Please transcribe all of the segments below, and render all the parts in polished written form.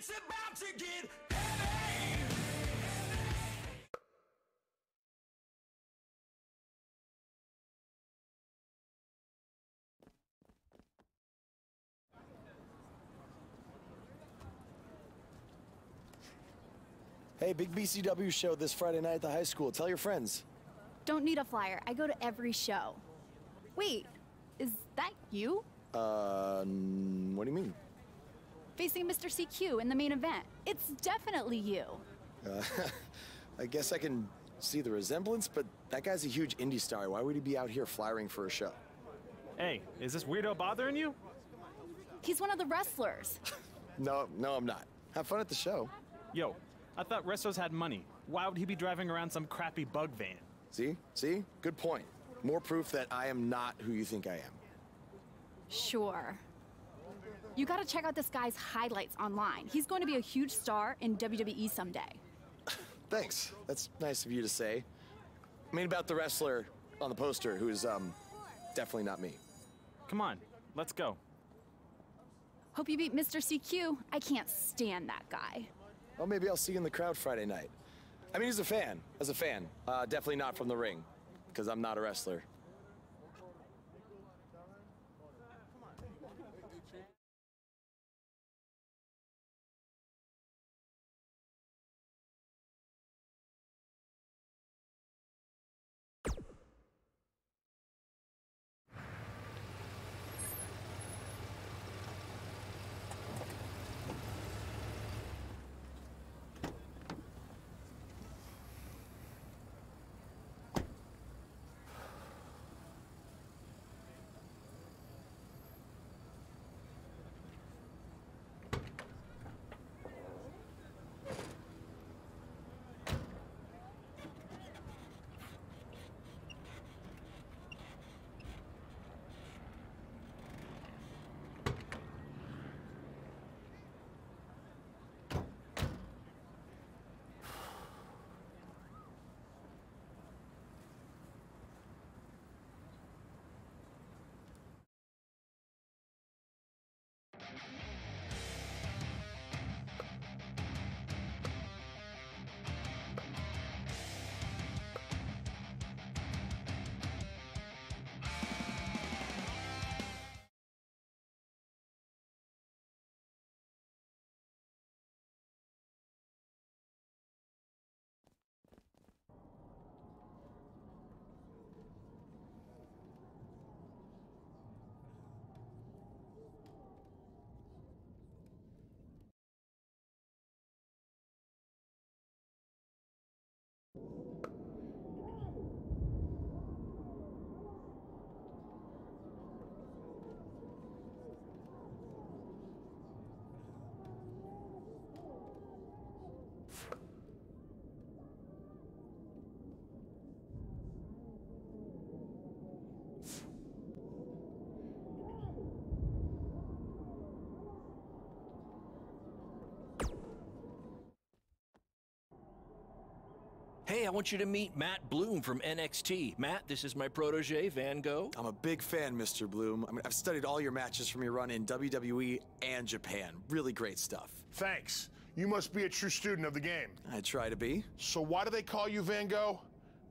It's about to get heavy. Hey, big BCW show this Friday night at the high school. Tell your friends. Don't need a flyer. I go to every show. Wait, is that you? What do you mean? Facing Mr. CQ in the main event. It's definitely you. I guess I can see the resemblance, but that guy's a huge indie star. Why would he be out here flyering for a show? Hey, is this weirdo bothering you? He's one of the wrestlers. No, I'm not. Have fun at the show. Yo, I thought wrestlers had money. Why would he be driving around some crappy bug van? See? Good point. More proof that I am not who you think I am. Sure. You gotta check out this guy's highlights online. He's going to be a huge star in WWE someday. Thanks. That's nice of you to say. I mean about the wrestler on the poster who's, definitely not me. Come on, let's go. Hope you beat Mr. CQ. I can't stand that guy. Well, maybe I'll see you in the crowd Friday night. I mean, as a fan. Definitely not from the ring, because I'm not a wrestler. Hey, I want you to meet Matt Bloom from NXT. Matt, this is my protege, Van Gogh. I'm a big fan, Mr. Bloom. I mean, I've studied all your matches from your run in WWE and Japan. Really great stuff. Thanks. You must be a true student of the game. I try to be. So why do they call you Van Gogh?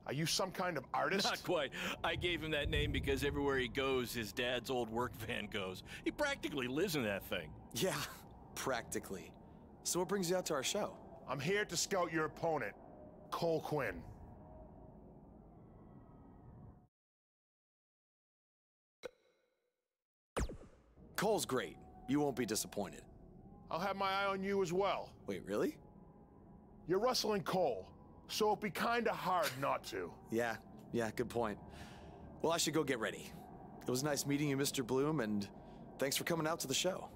Are you some kind of artist? Not quite. I gave him that name because everywhere he goes, his dad's old work van goes. He practically lives in that thing. Yeah, practically. So what brings you out to our show? I'm here to scout your opponent, Cole Quinn. Cole's great. You won't be disappointed. I'll have my eye on you as well. Wait, really? You're wrestling Cole, so it'd be kinda hard not to. Yeah, good point. Well, I should go get ready. It was nice meeting you, Mr. Bloom, and thanks for coming out to the show.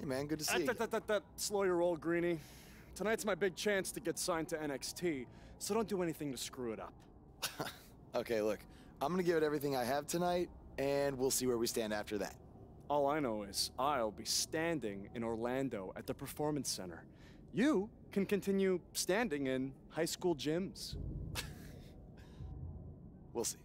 Hey man, good to see you. Slow your roll, Greenie. Tonight's my big chance to get signed to NXT, so don't do anything to screw it up. Okay, look, I'm gonna give it everything I have tonight, and we'll see where we stand after that. All I know is I'll be standing in Orlando at the Performance Center. You can continue standing in high school gyms. We'll see.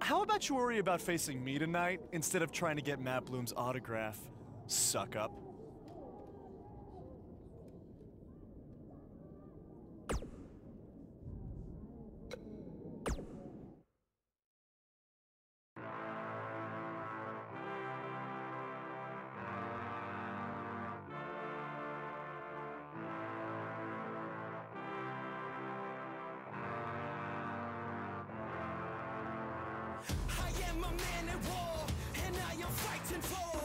How about you worry about facing me tonight instead of trying to get Matt Bloom's autograph, suck up? I am a man at war, and I am fighting for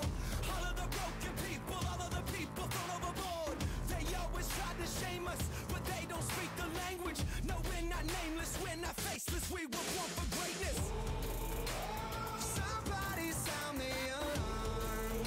all of the broken people, all of the people thrown overboard. They always try to shame us, but they don't speak the language. No, we're not nameless, we're not faceless, we were born for greatness. Somebody sound the alarm.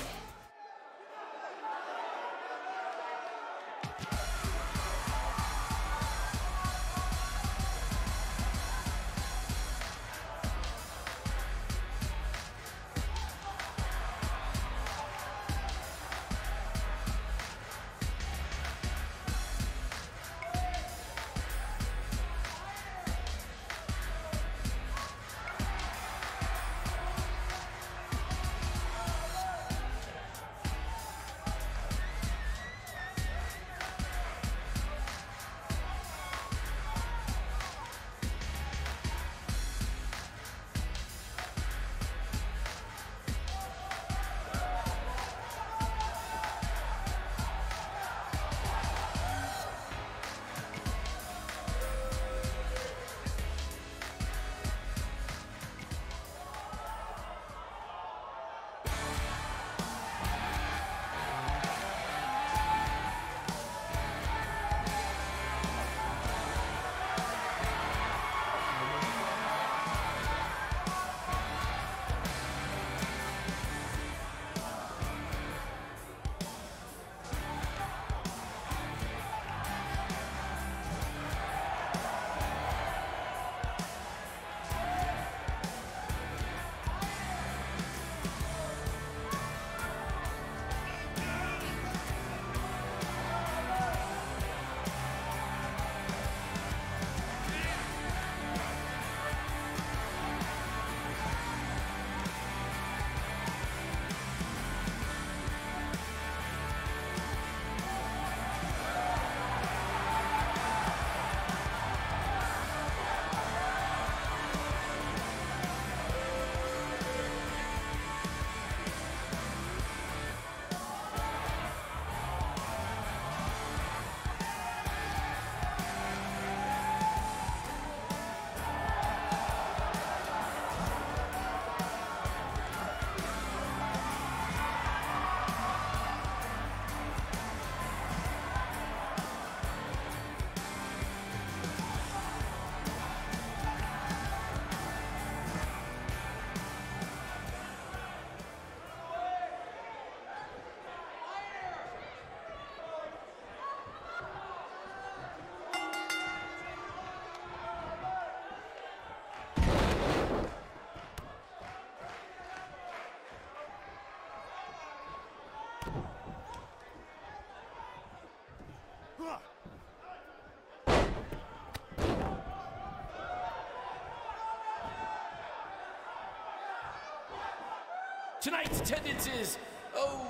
Tonight's attendance is, oh,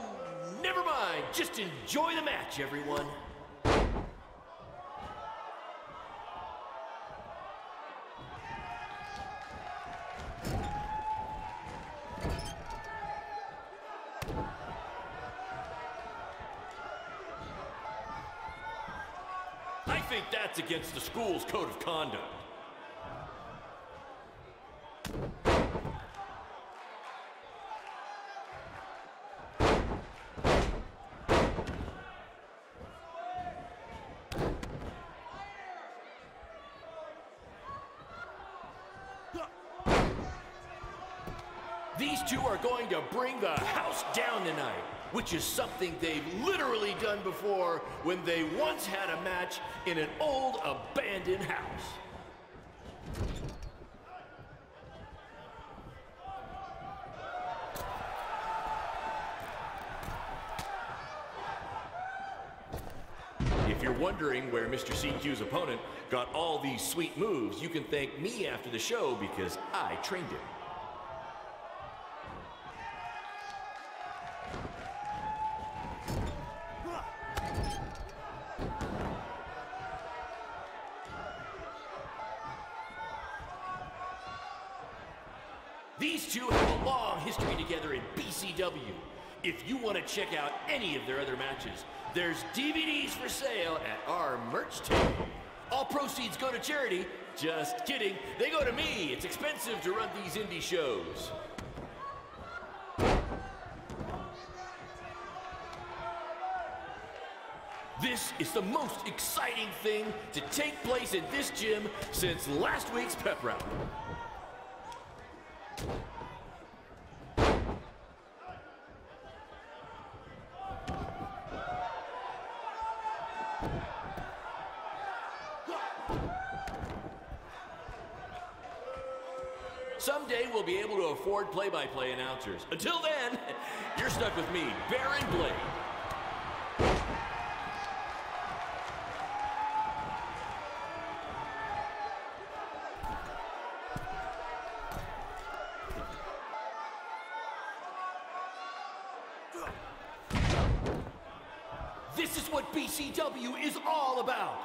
never mind. Just enjoy the match, everyone. I think that's against the school's code of conduct. These two are going to bring the house down tonight, which is something they've literally done before when they once had a match in an old abandoned house. If you're wondering where Mr. CQ's opponent got all these sweet moves, you can thank me after the show because I trained him. These two have a long history together in BCW. If you want to check out any of their other matches, there's DVDs for sale at our merch table. All proceeds go to charity. Just kidding. They go to me. It's expensive to run these indie shows. This is the most exciting thing to take place in this gym since last week's pep rally. Someday we'll be able to afford play-by-play announcers. Until then, you're stuck with me, Baron Blade. This is what BCW is all about.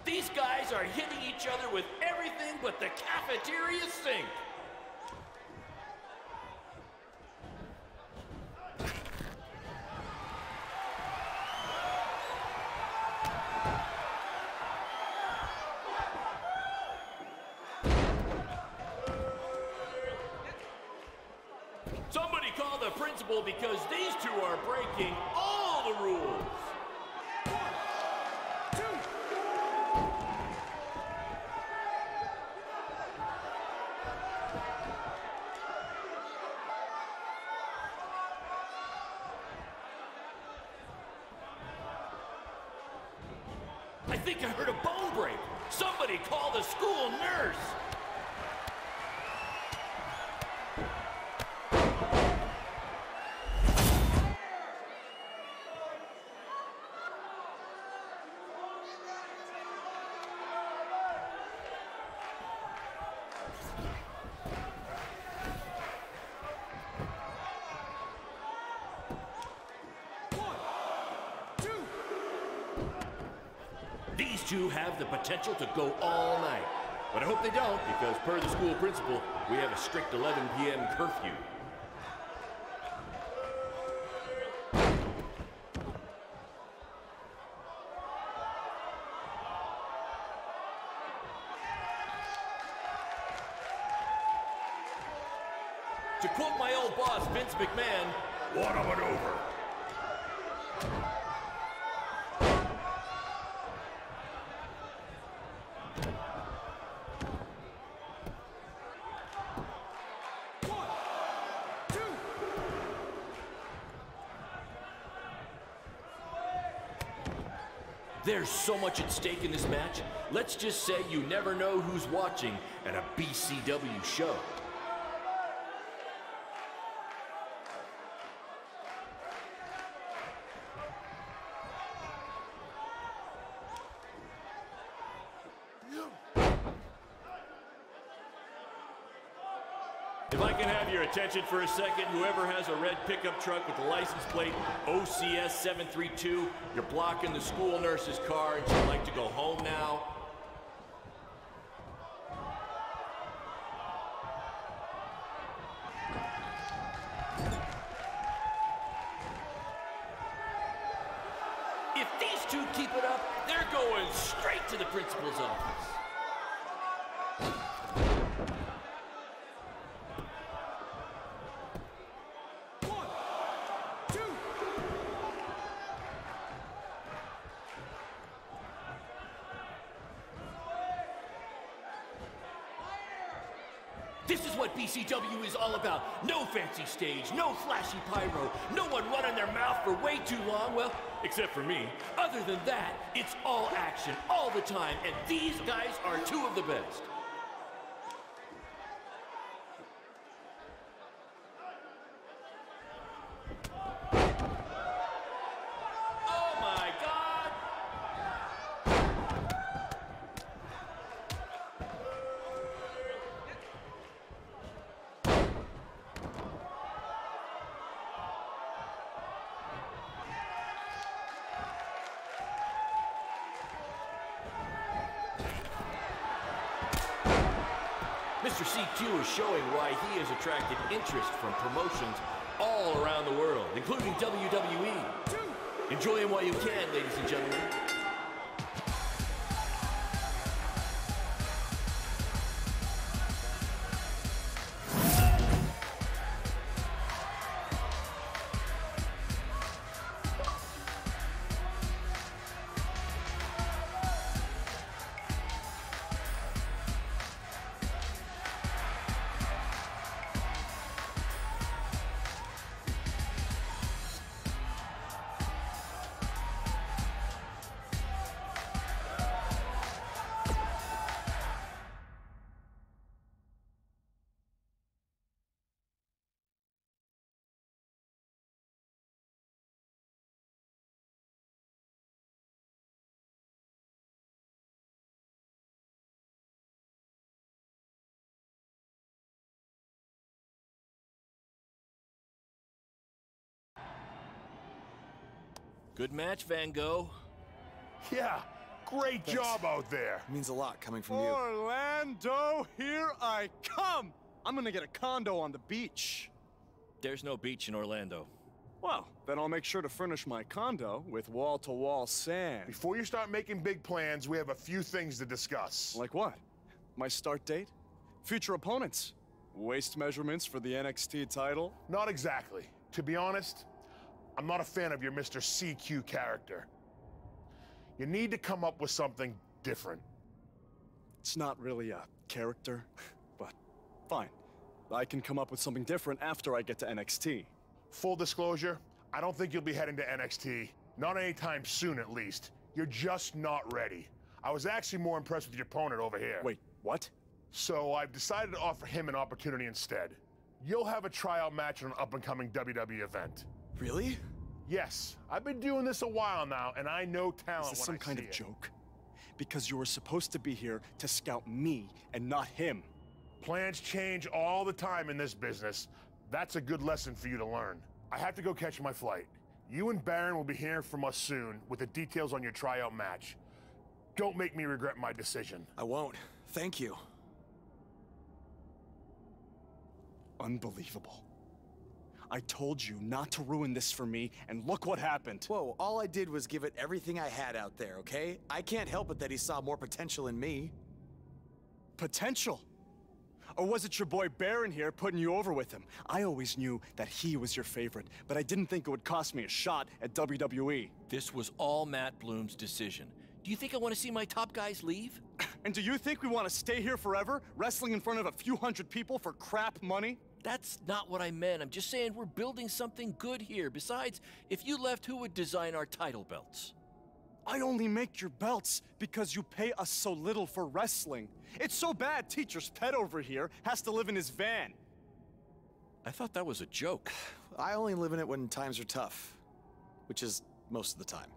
These guys are hitting each other with everything but the cafeteria sink. Somebody call the principal because these two are breaking all the rules. I think I heard a bone break. Somebody call the school nurse. These two have the potential to go all night. But I hope they don't, because per the school principal, we have a strict 11 p.m. curfew. To quote my old boss, Vince McMahon, "What a maneuver." There's so much at stake in this match. Let's just say you never know who's watching at a BCW show. If I can have your attention for a second, whoever has a red pickup truck with the license plate OCS 732, you're blocking the school nurse's car and she'd like to go home now. If these two keep it up, they're going straight to the principal's office. This is what BCW is all about. No fancy stage, no flashy pyro, no one running their mouth for way too long, well, except for me. Other than that, it's all action, all the time, and these guys are two of the best. Oh my God! Mr. CQ is showing why he has attracted interest from promotions all around the world, including WWE. Enjoy him while you can, ladies and gentlemen. Good match, Van Gogh. Yeah, great job out there. It means a lot coming from you. Orlando, here I come! I'm gonna get a condo on the beach. There's no beach in Orlando. Well, then I'll make sure to furnish my condo with wall-to-wall sand. Before you start making big plans, we have a few things to discuss. Like what? My start date? Future opponents? Waist measurements for the NXT title? Not exactly. To be honest, I'm not a fan of your Mr. CQ character. You need to come up with something different. It's not really a character, but fine. I can come up with something different after I get to NXT. Full disclosure, I don't think you'll be heading to NXT. Not anytime soon, at least. You're just not ready. I was actually more impressed with your opponent over here. Wait, what? So I've decided to offer him an opportunity instead. You'll have a tryout match on an up-and-coming WWE event. Really? Yes, I've been doing this a while now, and I know talent. Is this some kind of joke? Because you were supposed to be here to scout me and not him. Plans change all the time in this business. That's a good lesson for you to learn. I have to go catch my flight. You and Baron will be hearing from us soon with the details on your tryout match. Don't make me regret my decision. I won't. Thank you. Unbelievable. I told you not to ruin this for me, and look what happened. Whoa, all I did was give it everything I had out there, okay? I can't help it that he saw more potential in me. Potential? Or was it your boy Baron here putting you over with him? I always knew that he was your favorite, but I didn't think it would cost me a shot at WWE. This was all Matt Bloom's decision. Do you think I want to see my top guys leave? And do you think we want to stay here forever, wrestling in front of a few hundred people for crap money? That's not what I meant. I'm just saying we're building something good here. Besides, if you left, who would design our title belts? I only make your belts because you pay us so little for wrestling. It's so bad Teacher's pet over here has to live in his van. I thought that was a joke. I only live in it when times are tough, which is most of the time.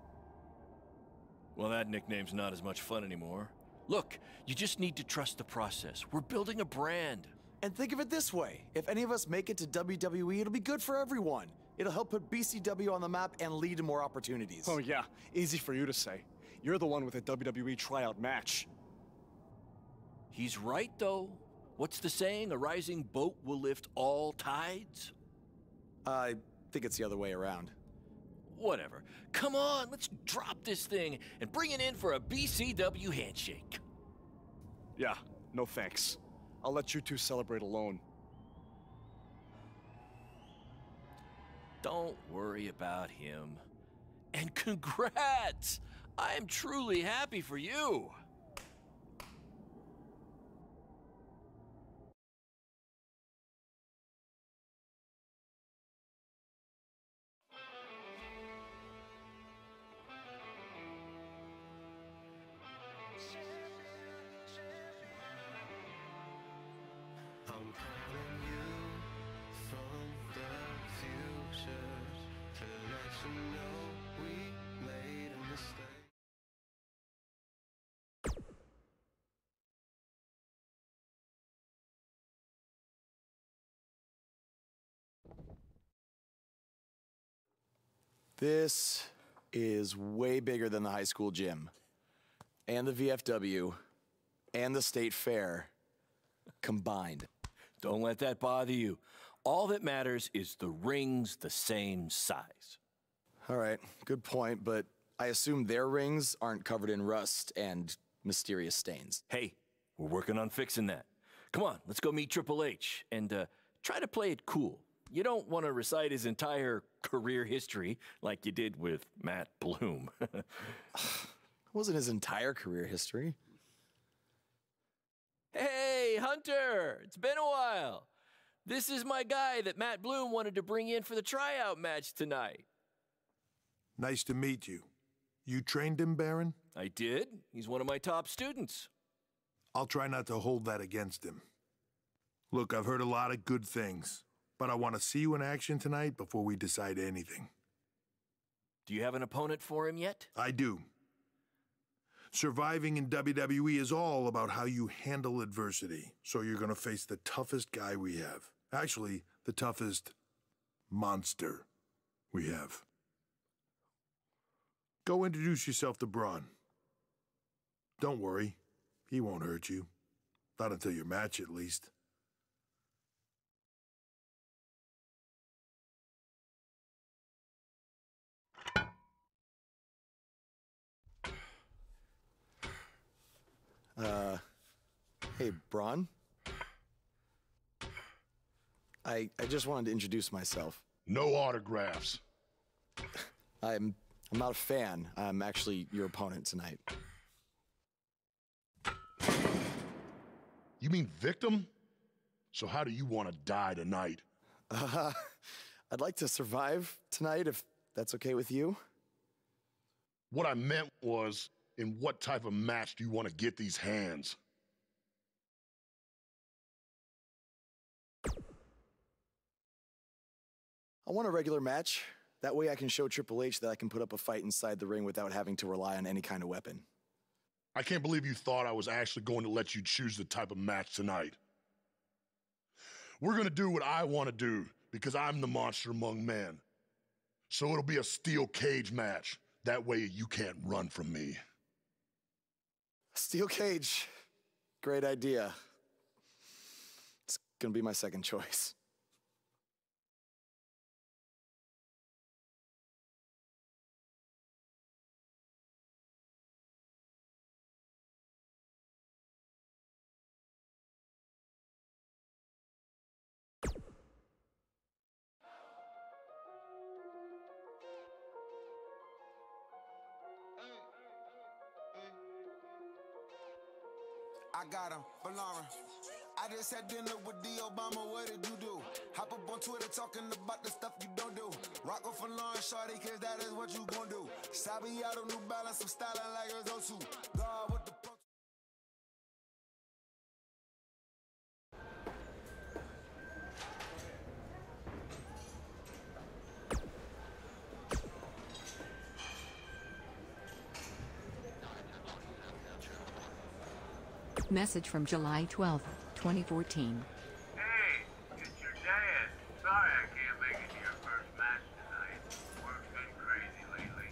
Well, that nickname's not as much fun anymore. Look, you just need to trust the process. We're building a brand. And think of it this way. If any of us make it to WWE, it'll be good for everyone. It'll help put BCW on the map and lead to more opportunities. Oh yeah, easy for you to say. You're the one with a WWE tryout match. He's right, though. What's the saying? A rising boat will lift all tides? I think it's the other way around. Whatever. Come on, let's drop this thing and bring it in for a BCW handshake. Yeah, no thanks. I'll let you two celebrate alone. Don't worry about him. And congrats! I am truly happy for you. I'm calling you from the future to let you know we made a mistake. This is way bigger than the high school gym, and the VFW, and the state fair combined. Don't let that bother you. All that matters is the ring's the same size. All right, good point, but I assume their rings aren't covered in rust and mysterious stains. Hey, we're working on fixing that. Come on, let's go meet Triple H and try to play it cool. You don't want to recite his entire career history like you did with Matt Bloom. It wasn't his entire career history. Hey, Hunter! It's been a while. This is my guy that Matt Bloom wanted to bring in for the tryout match tonight. Nice to meet you. You trained him, Baron? I did. He's one of my top students. I'll try not to hold that against him. Look, I've heard a lot of good things, but I want to see you in action tonight before we decide anything. Do you have an opponent for him yet? I do. Surviving in WWE is all about how you handle adversity. So you're going to face the toughest guy we have. Actually, the toughest monster we have. Go introduce yourself to Braun. Don't worry, he won't hurt you. Not until your match, at least. Hey, Braun? I just wanted to introduce myself. No autographs. I'm not a fan. I'm actually your opponent tonight. You mean victim? So how do you want to die tonight? I'd like to survive tonight, if that's okay with you. What I meant was, in what type of match do you want to get these hands? I want a regular match. That way I can show Triple H that I can put up a fight inside the ring without having to rely on any kind of weapon. I can't believe you thought I was actually going to let you choose the type of match tonight. We're going to do what I want to do, because I'm the monster among men. So it'll be a steel cage match. That way you can't run from me. Steel cage. Great idea. It's gonna be my second choice. I got him, Valora. I just had dinner with the Obama, what did you do? Hop Pop up on Twitter talking about the stuff you don't do. Rock off a lawn, shorty, cause that is what you gon' do. Sabiato, New Balance, I'm styling like a go-to. God with the pro. Message from July 12, 2014. Hey, it's your dad. Sorry I can't make it to your first match tonight. Work's been crazy lately.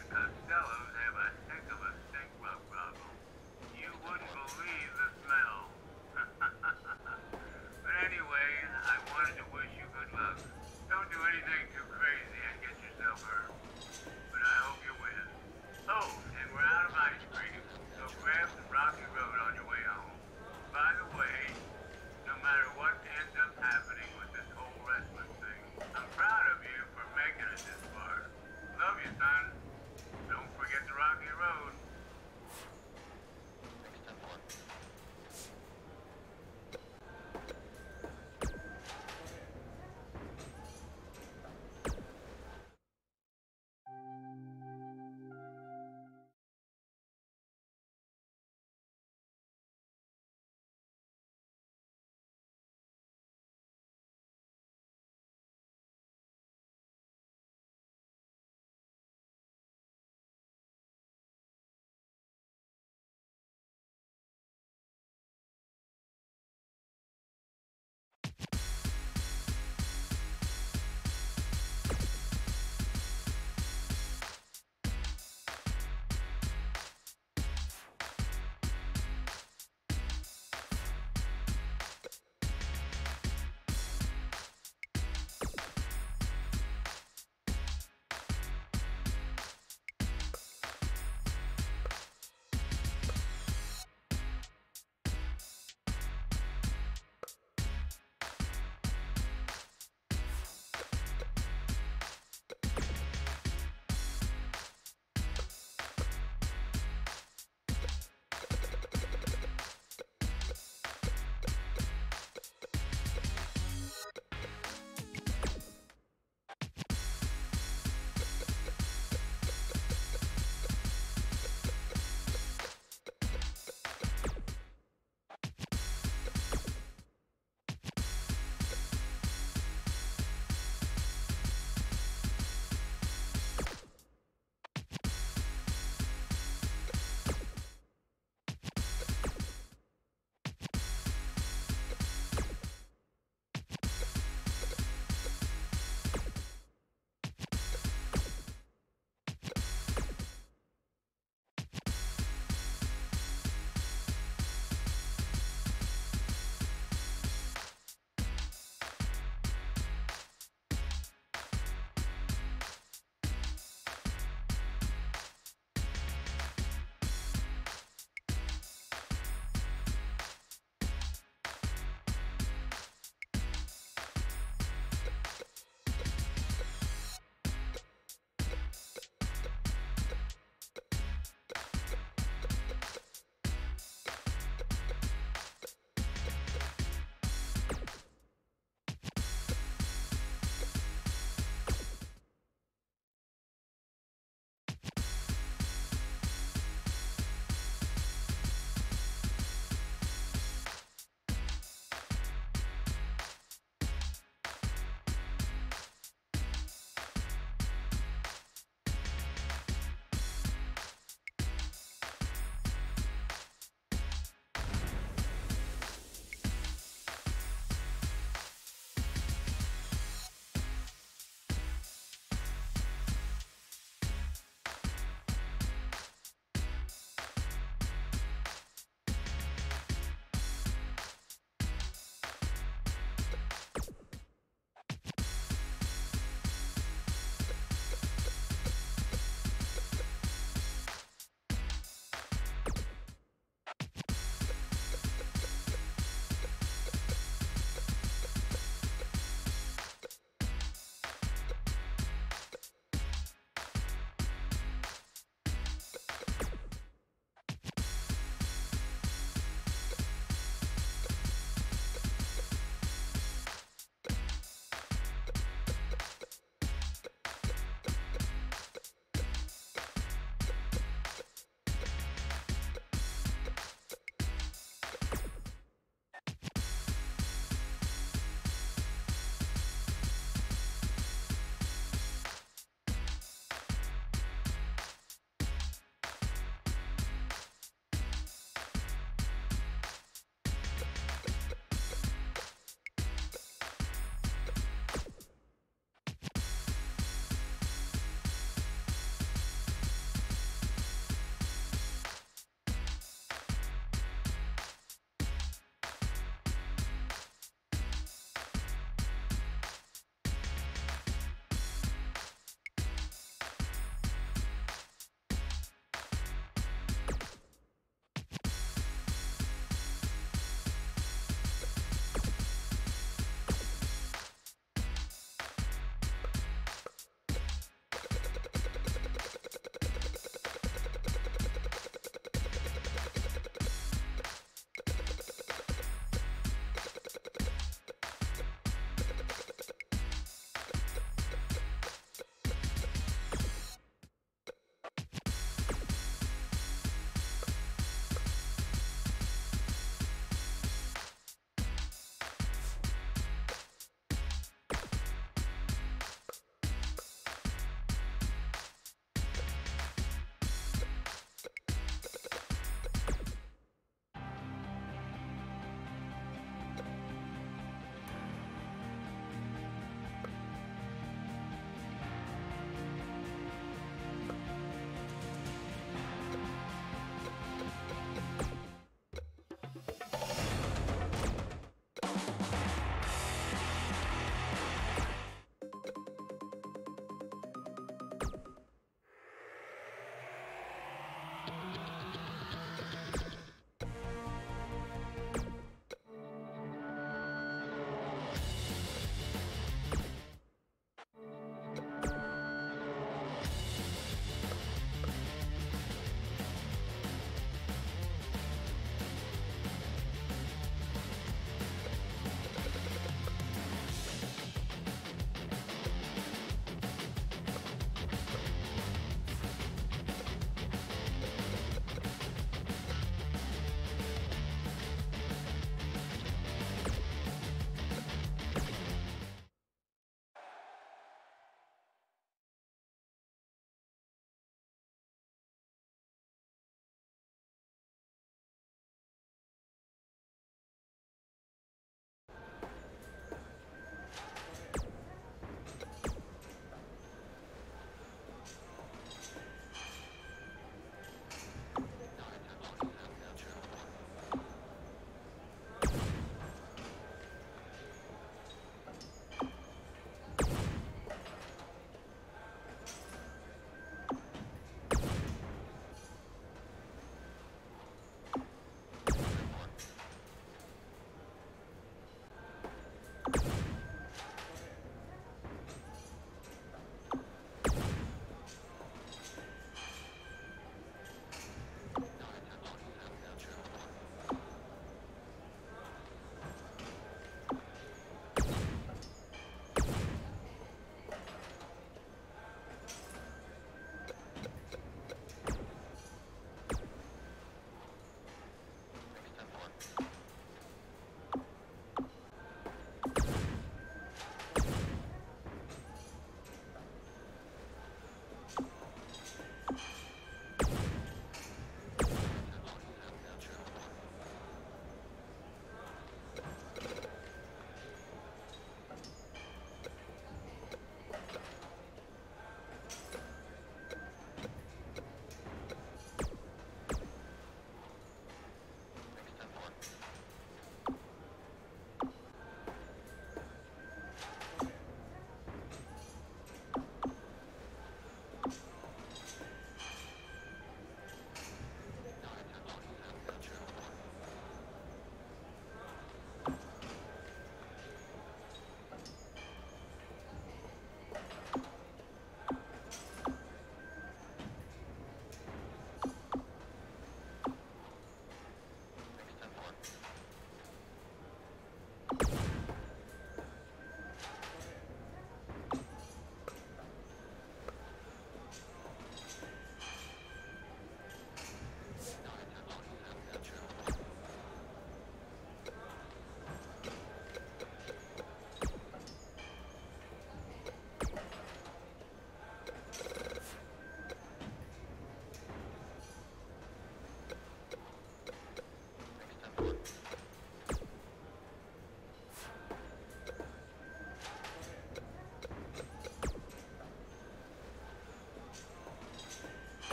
The Costellos have a heck of a stink bug problem. You wouldn't believe the smell. But anyway, I wanted to wish you good luck. Don't do anything too crazy and get yourself hurt. But I hope you win. Oh, and we're out of ice cream, so grab some Rocky Road on your way home. By the way, no matter what ends up happening with this whole wrestling thing, I'm proud of you for making it this far. Love you, son. Don't forget the Rocky Road.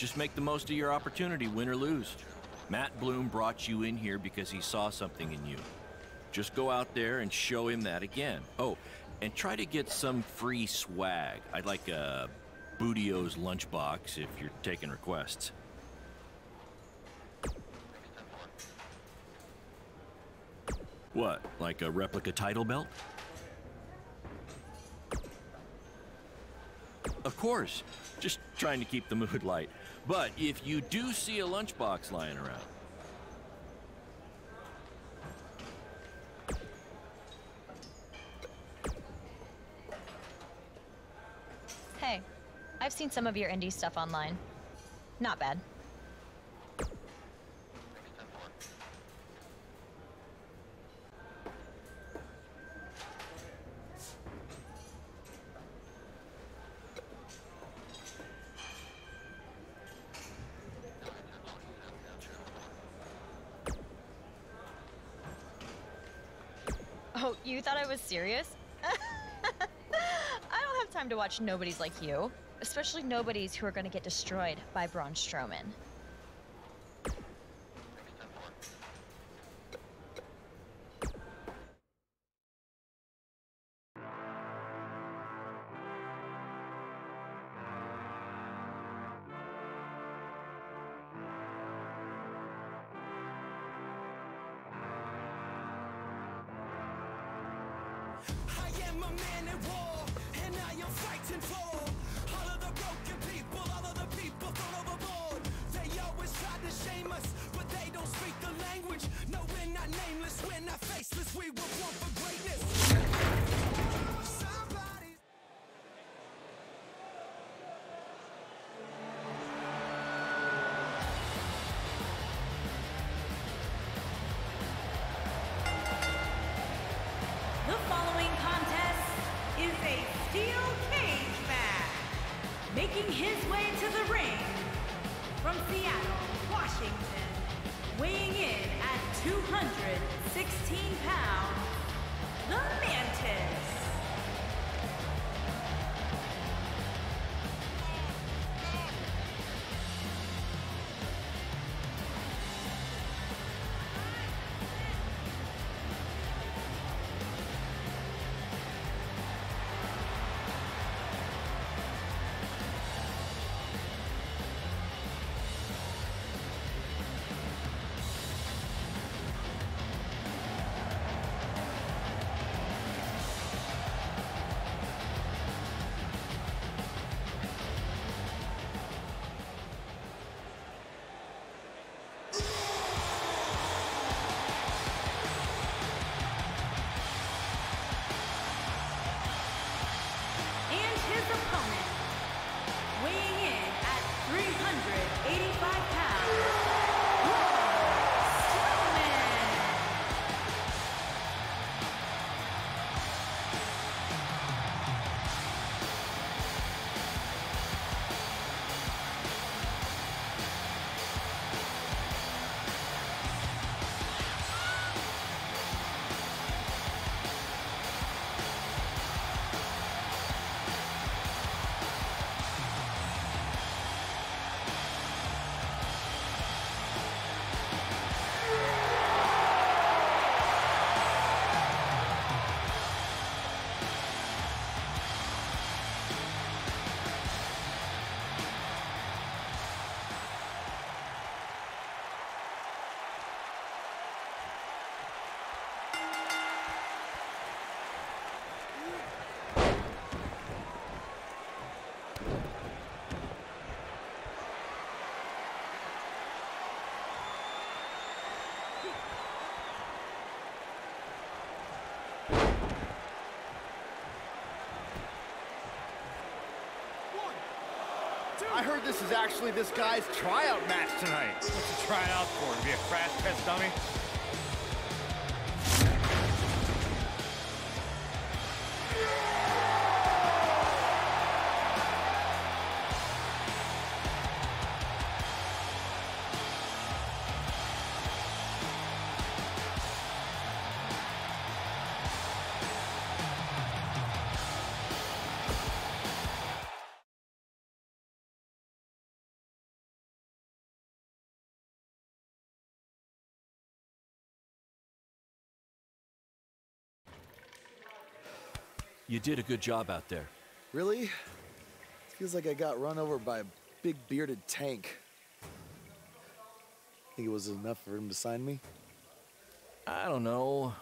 Just make the most of your opportunity, win or lose. Matt Bloom brought you in here because he saw something in you. Just go out there and show him that again. Oh, and try to get some free swag. I'd like a Bootio's lunchbox if you're taking requests. What, like a replica title belt? Of course, just trying to keep the mood light. But if you do see a lunchbox lying around, Hey, I've seen some of your indie stuff online. Not bad. Oh, you thought I was serious? I don't have time to watch nobodies like you. Especially nobodies who are going to get destroyed by Braun Strowman. I am a man at war, and I am fighting for all of the broken people, all of the people thrown overboard. They always try to shame us, but they don't speak the language. No, we're not nameless, we're not faceless, we were born for greatness. Somebody. The following contest is a steel cage match. Making his way to the ring from Seattle, Washington, weighing in at 216 pounds, the Mantis. And his opponent, weighing in at 385 pounds, Braun Strowman. I heard this is actually this guy's tryout match tonight. What's he trying out for? To be a crash test dummy? You did a good job out there. Really? Feels like I got run over by a big bearded tank. Think it was enough for him to sign me? I don't know.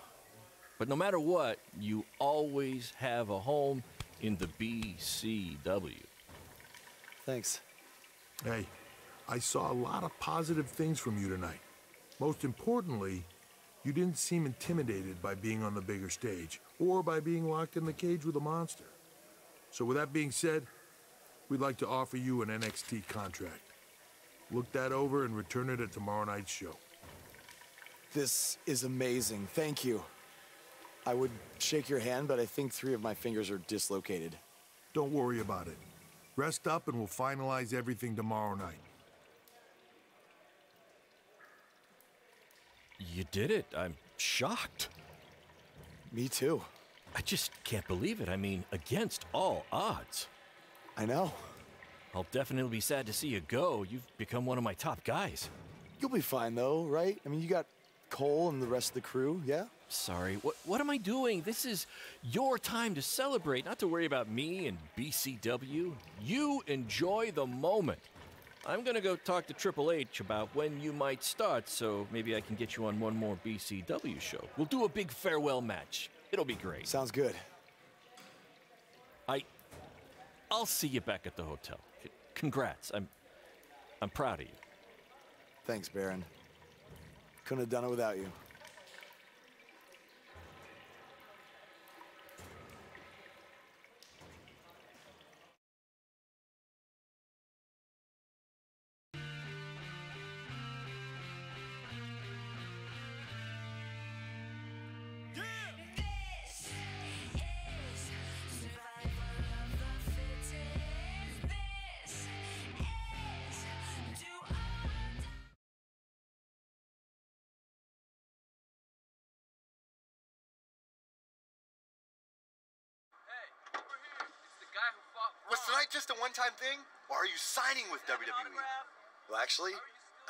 But no matter what, you always have a home in the BCW. Thanks. Hey, I saw a lot of positive things from you tonight. Most importantly, you didn't seem intimidated by being on the bigger stage or by being locked in the cage with a monster. So with that being said, we'd like to offer you an NXT contract. Look that over and return it at tomorrow night's show. This is amazing. Thank you. I would shake your hand, but I think 3 of my fingers are dislocated. Don't worry about it. Rest up and we'll finalize everything tomorrow night. You did it. I'm shocked. Me too. I just can't believe it. I mean, against all odds. I know. I'll definitely be sad to see you go. You've become one of my top guys. You'll be fine, though, right? I mean, you got Cole and the rest of the crew, yeah? Sorry. What am I doing? This is your time to celebrate, not to worry about me and BCW. You enjoy the moment. I'm gonna go talk to Triple H about when you might start, so maybe I can get you on one more BCW show. We'll do a big farewell match. It'll be great. Sounds good. I'll see you back at the hotel. Congrats. I'm proud of you. Thanks, Baron. Couldn't have done it without you. Was tonight just a one-time thing, or are you signing with WWE? Well, actually,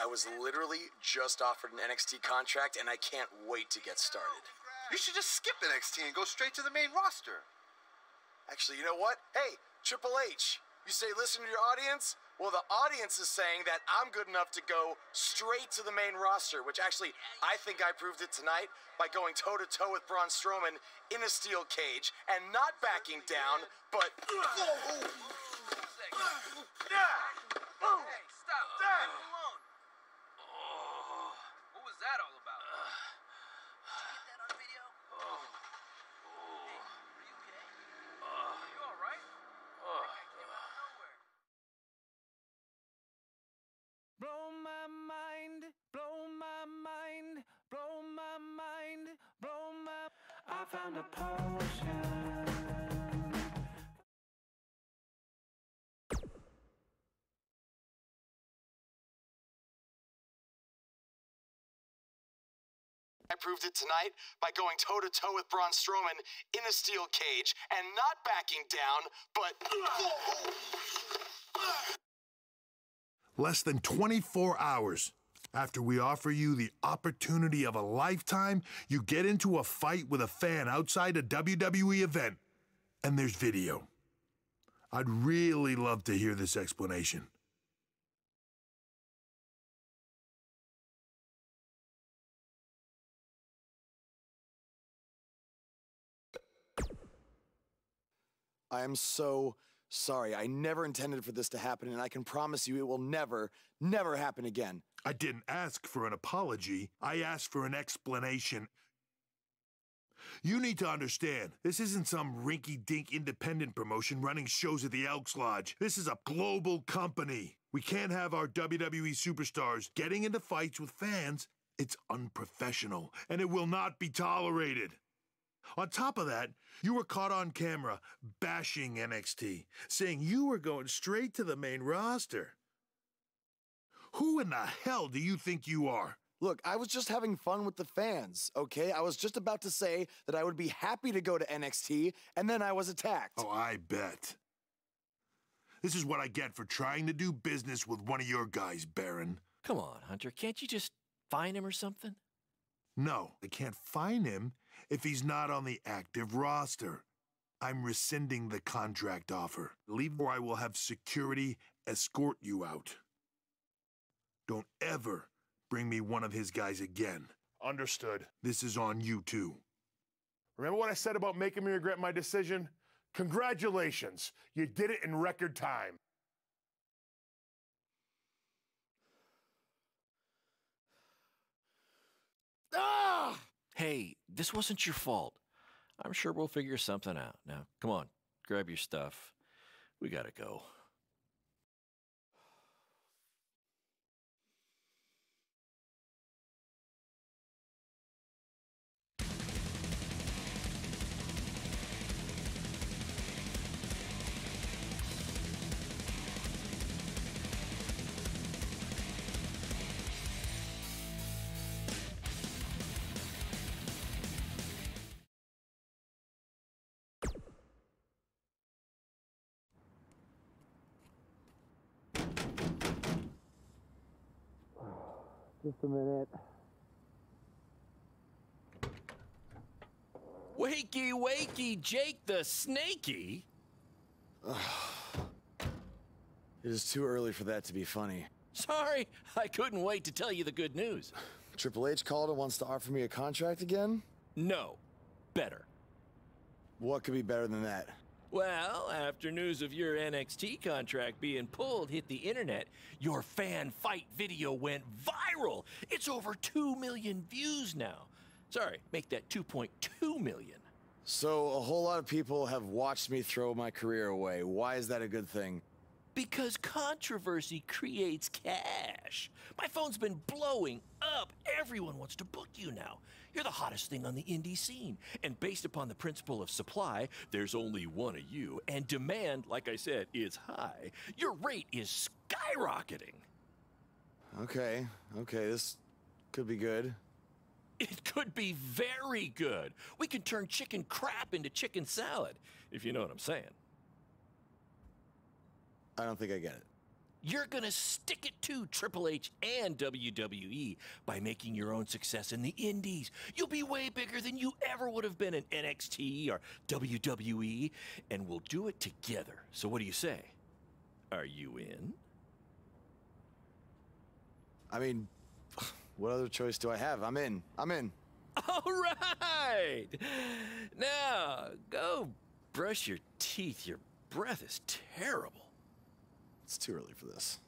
I was literally just offered an NXT contract, and I can't wait to get started. You should just skip NXT and go straight to the main roster. Actually, you know what? Hey, Triple H, you say listen to your audience? Well, the audience is saying that I'm good enough to go straight to the main roster, which actually, I think I proved it tonight by going toe-to-toe with Braun Strowman in a steel cage and not backing down, but... Hey, stop. Leave him alone. What was that all about? Get that on video? Hey, are you okay? Are you all right? I came out of nowhere. Blow my mind, blow my mind, blow my mind, blow my... I found a potion. I proved it tonight by going toe-to-toe with Braun Strowman in a steel cage and not backing down, but... Less than 24 hours after we offer you the opportunity of a lifetime, you get into a fight with a fan outside a WWE event, and there's video. I'd really love to hear this explanation. I am so sorry. I never intended for this to happen, and I can promise you it will never, never happen again. I didn't ask for an apology. I asked for an explanation. You need to understand, this isn't some rinky-dink independent promotion running shows at the Elks Lodge. This is a global company. We can't have our WWE superstars getting into fights with fans. It's unprofessional, and it will not be tolerated. On top of that, you were caught on camera bashing NXT, saying you were going straight to the main roster. Who in the hell do you think you are? Look, I was just having fun with the fans, okay? I was just about to say that I would be happy to go to NXT, and then I was attacked. Oh, I bet. This is what I get for trying to do business with one of your guys, Baron. Come on, Hunter. Can't you just fine him or something? No, I can't fine him if he's not on the active roster. I'm rescinding the contract offer. Leave or I will have security escort you out. Don't ever bring me one of his guys again. Understood. This is on you, too. Remember what I said about making me regret my decision? Congratulations. You did it in record time. Ah! Hey, this wasn't your fault. I'm sure we'll figure something out. Now, come on, grab your stuff. We gotta go. Just a minute. Wakey, wakey, Jake the Snakey. It is too early for that to be funny. Sorry, I couldn't wait to tell you the good news. Triple H called and wants to offer me a contract again? No, better. What could be better than that? Well, after news of your NXT contract being pulled hit the internet, your fan fight video went viral. It's over 2 million views now. Sorry, make that 2.2 million. So a whole lot of people have watched me throw my career away. Why is that a good thing? Because controversy creates cash. My phone's been blowing up. Everyone wants to book you now. You're the hottest thing on the indie scene. And based upon the principle of supply, there's only one of you. And demand, like I said, is high. Your rate is skyrocketing. Okay, this could be good. It could be very good. We can turn chicken crap into chicken salad, if you know what I'm saying. I don't think I get it. You're gonna stick it to Triple H and WWE by making your own success in the indies. You'll be way bigger than you ever would have been in NXT or WWE, and we'll do it together. So what do you say? Are you in? I mean, what other choice do I have? I'm in. All right! Now, go brush your teeth. Your breath is terrible. It's too early for this.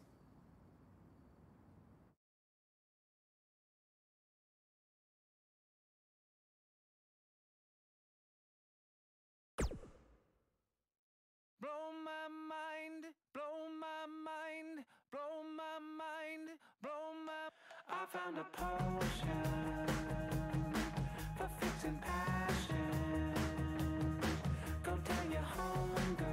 Blow my mind, blow my mind, blow my mind, blow my... I found a potion for fixing passion. Go tell your homegirl.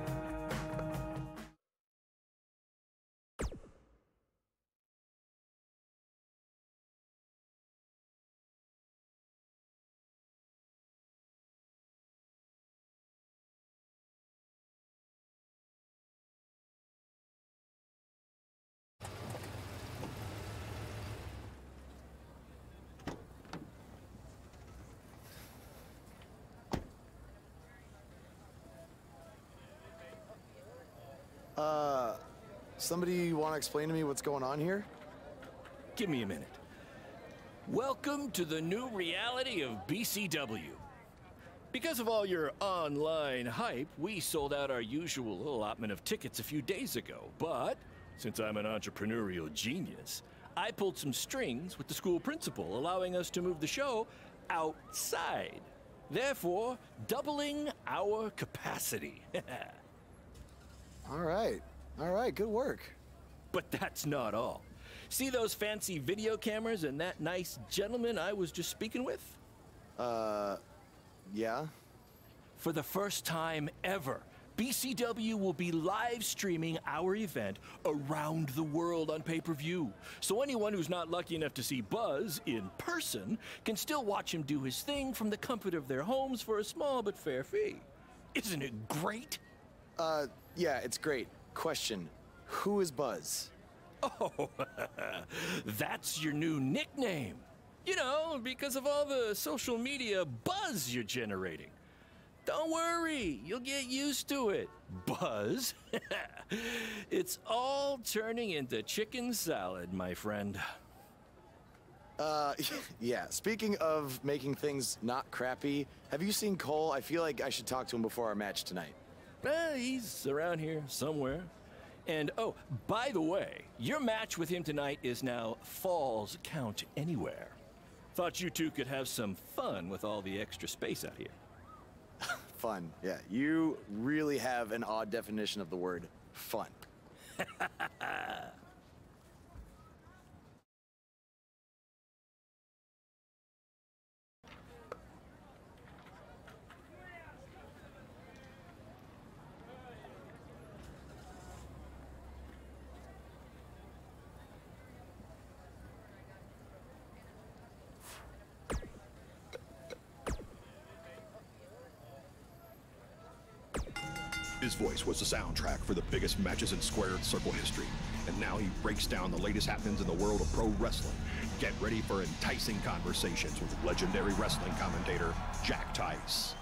Somebody want to explain to me what's going on here? Give me a minute. Welcome to the new reality of BCW. Because of all your online hype, we sold out our usual allotment of tickets a few days ago. But since I'm an entrepreneurial genius, I pulled some strings with the school principal, allowing us to move the show outside, therefore doubling our capacity. All right, good work. But that's not all. See those fancy video cameras and that nice gentleman I was just speaking with? Yeah? For the first time ever, BCW will be live streaming our event around the world on pay-per-view. So anyone who's not lucky enough to see Buzz in person can still watch him do his thing from the comfort of their homes for a small but fair fee. Isn't it great? Yeah, it's great. Question, who is Buzz? Oh, that's your new nickname. You know, because of all the social media buzz you're generating. Don't worry, you'll get used to it, Buzz. It's all turning into chicken salad, my friend. Yeah, speaking of making things not crappy, have you seen Cole? I feel like I should talk to him before our match tonight. He's around here somewhere. And, oh, by the way, your match with him tonight is now Falls Count Anywhere. Thought you two could have some fun with all the extra space out here. Fun, yeah. You really have an odd definition of the word fun. His voice was the soundtrack for the biggest matches in squared circle history. And now he breaks down the latest happenings in the world of pro wrestling. Get ready for enticing conversations with legendary wrestling commentator Jack Tice.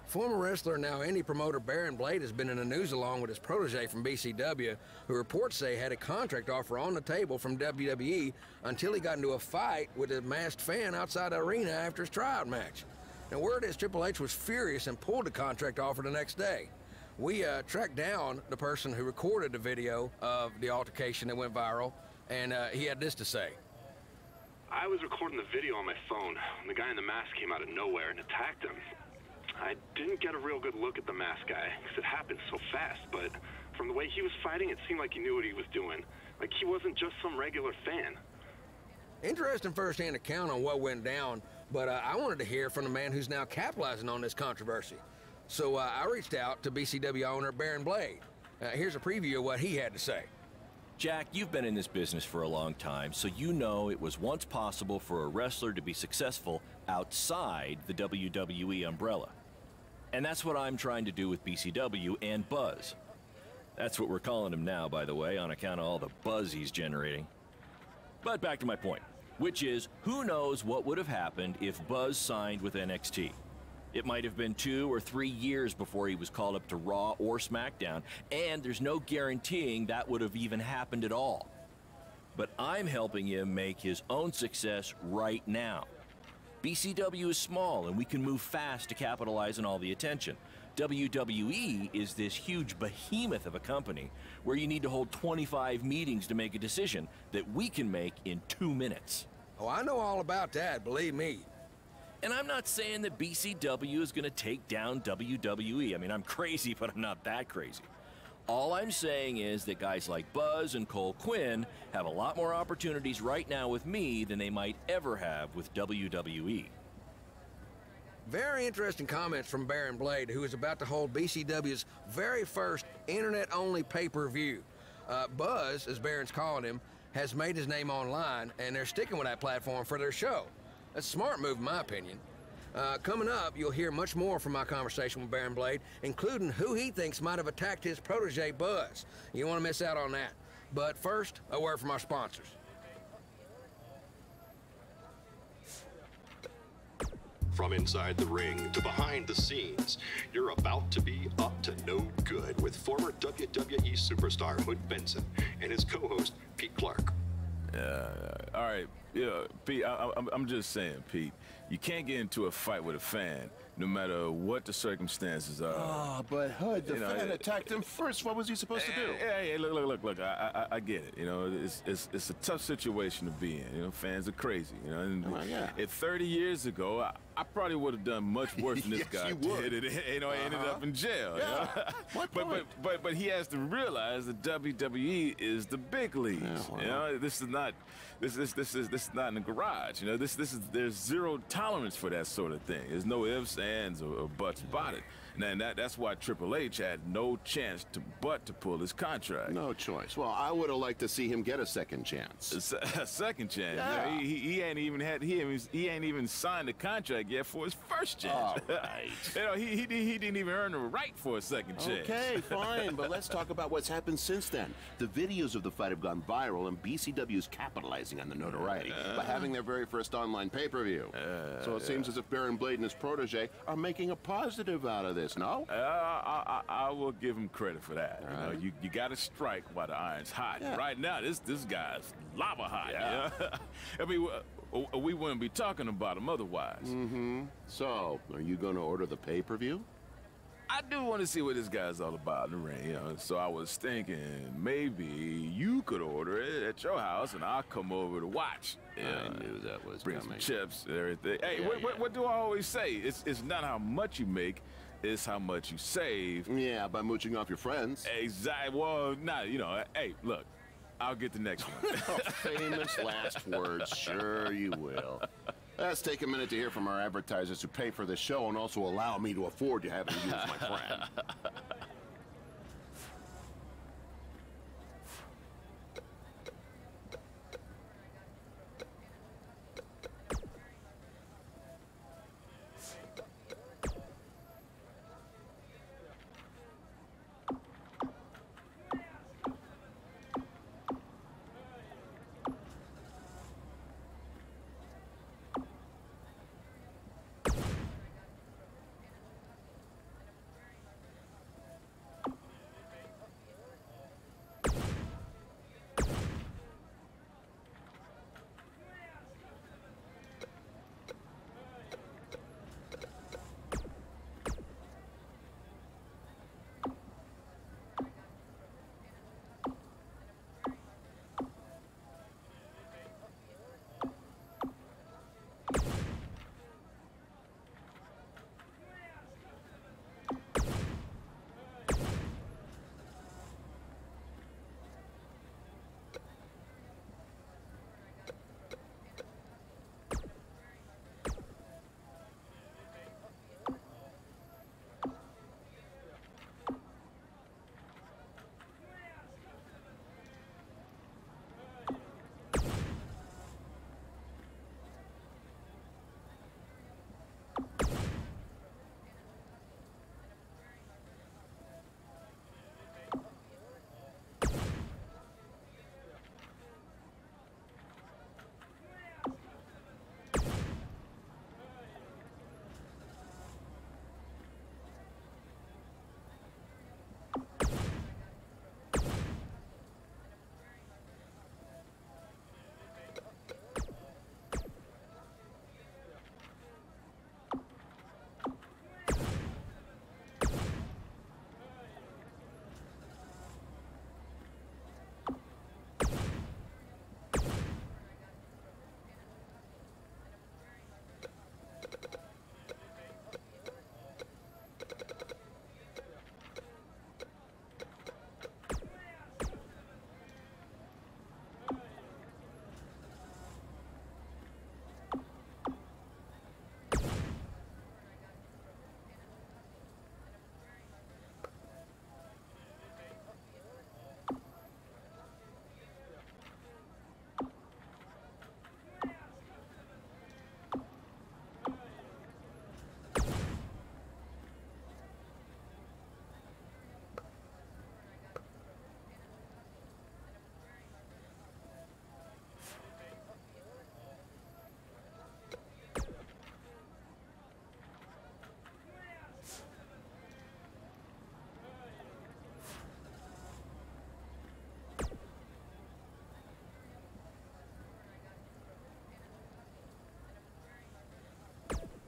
Former wrestler, now indie promoter Baron Blade has been in the news along with his protege from BCW, who reports say had a contract offer on the table from WWE until he got into a fight with a masked fan outside the arena after his tryout match. Now, word is Triple H was furious and pulled the contract offer the next day. We tracked down the person who recorded the video of the altercation that went viral, and he had this to say. I was recording the video on my phone when the guy in the mask came out of nowhere and attacked him. I didn't get a real good look at the mask guy, because it happened so fast, but from the way he was fighting, it seemed like he knew what he was doing. Like he wasn't just some regular fan. Interesting first-hand account on what went down, but I wanted to hear from the man who's now capitalizing on this controversy. So I reached out to BCW owner Baron Blade. Here's a preview of what he had to say. Jack, you've been in this business for a long time, so you know it was once possible for a wrestler to be successful outside the WWE umbrella. And that's what I'm trying to do with BCW and Buzz. That's what we're calling him now, by the way, on account of all the buzz he's generating. But back to my point, which is, who knows what would have happened if Buzz signed with NXT? It might have been 2 or 3 years before he was called up to Raw or SmackDown, and there's no guaranteeing that would have even happened at all. But I'm helping him make his own success right now. BCW is small, and we can move fast to capitalize on all the attention. WWE is this huge behemoth of a company where you need to hold 25 meetings to make a decision that we can make in 2 minutes. Oh, I know all about that, believe me. And I'm not saying that BCW is going to take down WWE. I mean, I'm crazy, but I'm not that crazy. All I'm saying is that guys like Buzz and Cole Quinn have a lot more opportunities right now with me than they might ever have with WWE. Very interesting comments from Baron Blade, who is about to hold BCW's very first internet-only pay-per-view. Buzz, as Baron's calling him, has made his name online, and they're sticking with that platform for their show. That's a smart move, in my opinion. Coming up, you'll hear much more from my conversation with Baron Blade, including who he thinks might have attacked his protege, Buzz. You don't want to miss out on that. But first, a word from our sponsors. From inside the ring to behind the scenes, you're about to be up to no good with former WWE superstar Hood Benson and his co-host Pete Clark. All right, yeah, Pete, I'm just saying, Pete, you can't get into a fight with a fan, no matter what the circumstances are. Oh, but Hood, the fan attacked him first. What was he supposed to do? Hey, look, I get it. You know, it's a tough situation to be in. You know, fans are crazy. You know, and if 30 years ago, I probably would have done much worse than this guy did. You know, I ended up in jail. Yeah. You know? but he has to realize that WWE is the big leagues. Yeah, well. You know, this is not in the garage. You know, there's zero tolerance for that sort of thing. There's no ifs, ands, or buts about it. And that's why Triple H had no chance but to pull his contract. No choice. Well, I would have liked to see him get a second chance. A second chance? Yeah. He ain't even signed the contract yet for his first chance. All right. He didn't even earn the right for a second chance. Okay, fine, but let's talk about what's happened since then. The videos of the fight have gone viral, and BCW is capitalizing on the notoriety by having their very first online pay-per-view. So it seems as if Baron Blade and his protege are making a positive out of this, no? I will give him credit for that. You got to strike while the iron's hot. Yeah. Right now, this guy's lava hot. Yeah. I mean, we wouldn't be talking about him otherwise. Mm-hmm. So, are you going to order the pay-per-view? I do want to see what this guy's all about in the ring, So I was thinking maybe you could order it at your house, and I'll come over to watch. I knew that was bring coming. some chips and everything. Hey, what do I always say? It's not how much you make, it's how much you save. Yeah, by mooching off your friends. Exactly. Well, hey, look, I'll get the next one. Famous last words. Sure you will. Let's take a minute to hear from our advertisers who pay for this show and also allow me to afford to having you as my friend.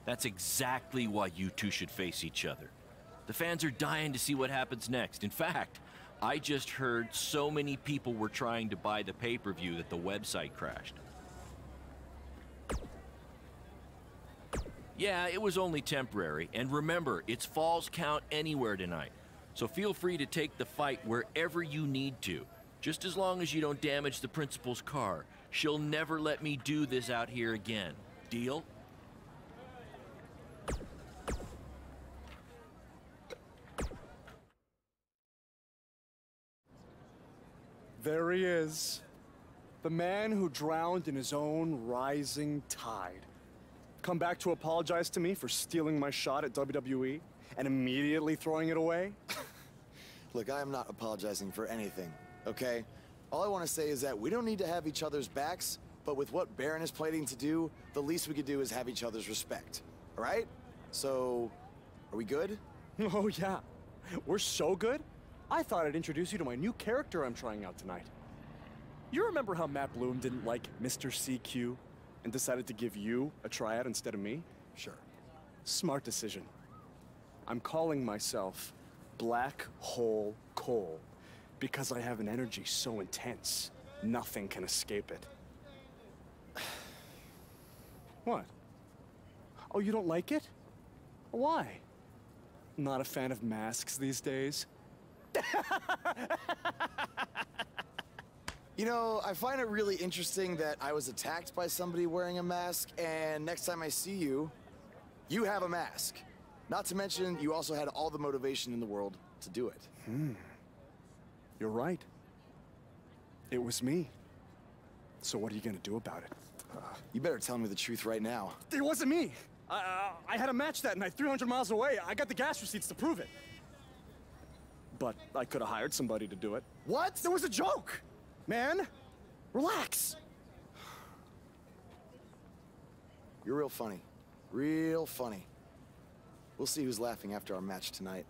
That's exactly why you two should face each other. The fans are dying to see what happens next. In fact, I just heard so many people were trying to buy the pay-per-view that the website crashed. Yeah, it was only temporary, and remember, it's Falls Count Anywhere tonight. So feel free to take the fight wherever you need to, just as long as you don't damage the principal's car. She'll never let me do this out here again. Deal? There he is. The man who drowned in his own rising tide. Come back to apologize to me for stealing my shot at WWE and immediately throwing it away? Look, I am not apologizing for anything, okay? All I want to say is that we don't need to have each other's backs, but with what Baron is planning to do, the least we could do is have each other's respect, all right? So, are we good? Oh, yeah. We're so good. I thought I'd introduce you to my new character I'm trying out tonight. You remember how Matt Bloom didn't like Mr. CQ and decided to give you a tryout instead of me? Sure. Smart decision. I'm calling myself Black Hole Cole because I have an energy so intense, nothing can escape it. What? Oh, you don't like it? Why? Not a fan of masks these days? You know, I find it really interesting that I was attacked by somebody wearing a mask, and next time I see you, you have a mask. Not to mention, you also had all the motivation in the world to do it. You're right. It was me. So what are you gonna do about it? You better tell me the truth right now. It wasn't me. I had a match that night, 300 miles away. I got the gas receipts to prove it. But I could have hired somebody to do it. What? There was a joke! Man, relax. You're real funny. Real funny. We'll see who's laughing after our match tonight.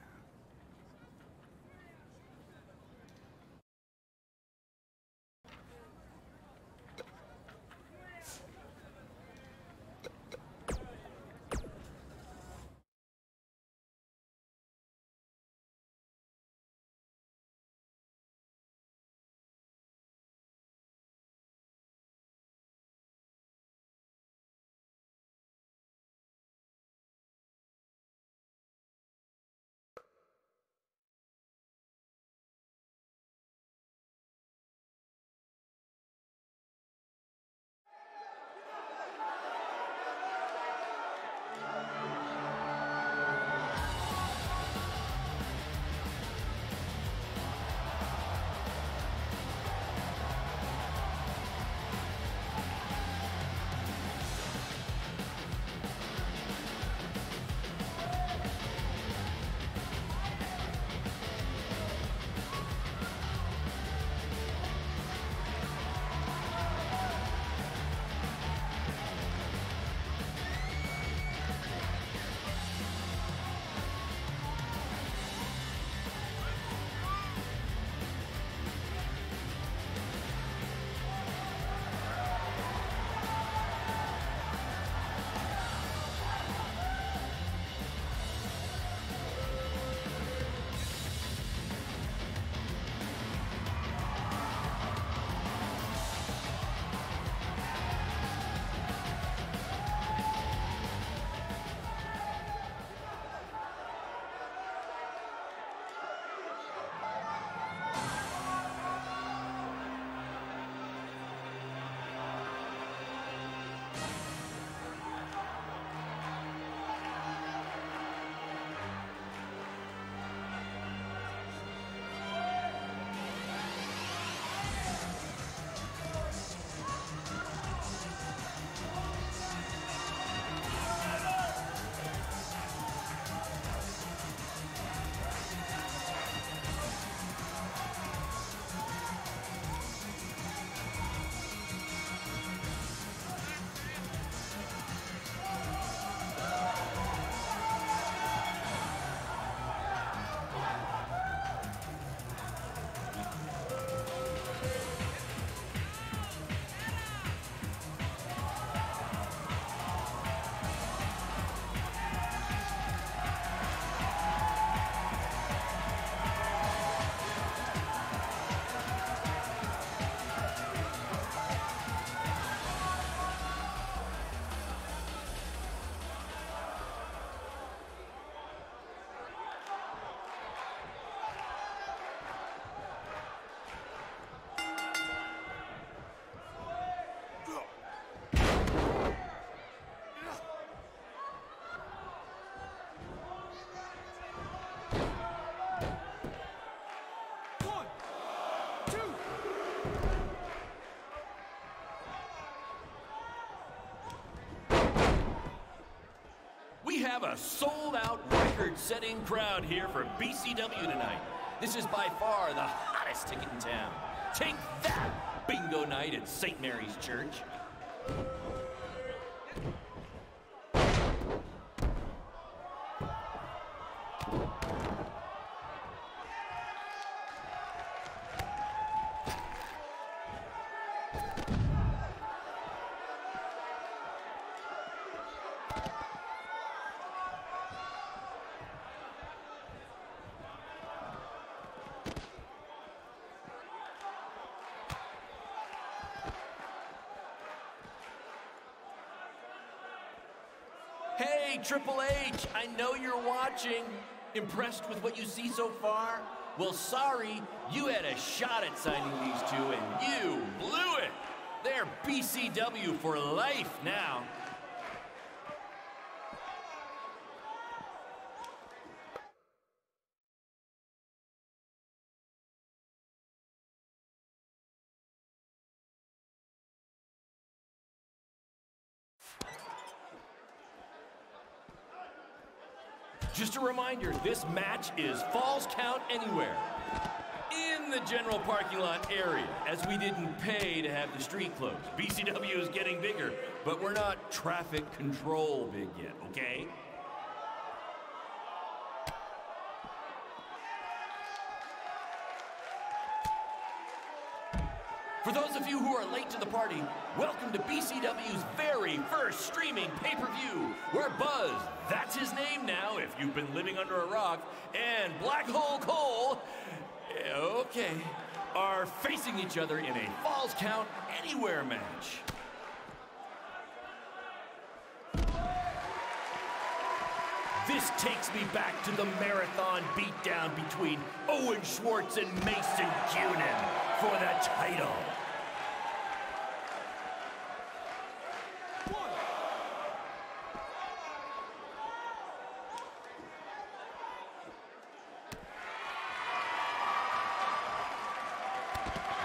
have a sold-out, record-setting crowd here for BCW tonight. This is by far the hottest ticket in town. Take that, bingo night at St. Mary's Church. Hey, Triple H, I know you're watching. Impressed with what you see so far? Well, sorry, you had a shot at signing these two, and you blew it. They're BCW for life now. Just a reminder, this match is Falls Count Anywhere in the general parking lot area, as we didn't pay to have the street closed. BCW is getting bigger, but we're not traffic control big yet, okay? For those of you who are late to the party, welcome to BCW's very first streaming pay-per-view, where Buzz, that's his name now if you've been living under a rock, and Black Hole Cole, okay, are facing each other in a Falls Count Anywhere match. This takes me back to the marathon beatdown between Owen Schwartz and Mason Cunin for the title.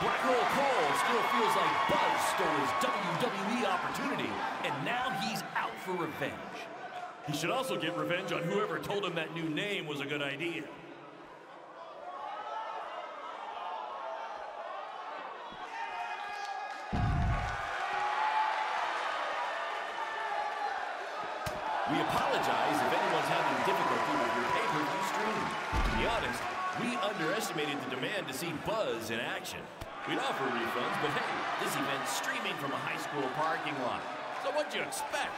Black Hole Cole still feels like Buzz stole his WWE opportunity, and now he's out for revenge. He should also get revenge on whoever told him that new name was a good idea. We apologize if anyone's having difficulty with your pay-per-view stream. To be honest, we underestimated the demand to see Buzz in action. We'd offer refunds, but hey, this event's streaming from a high school parking lot. So what'd you expect?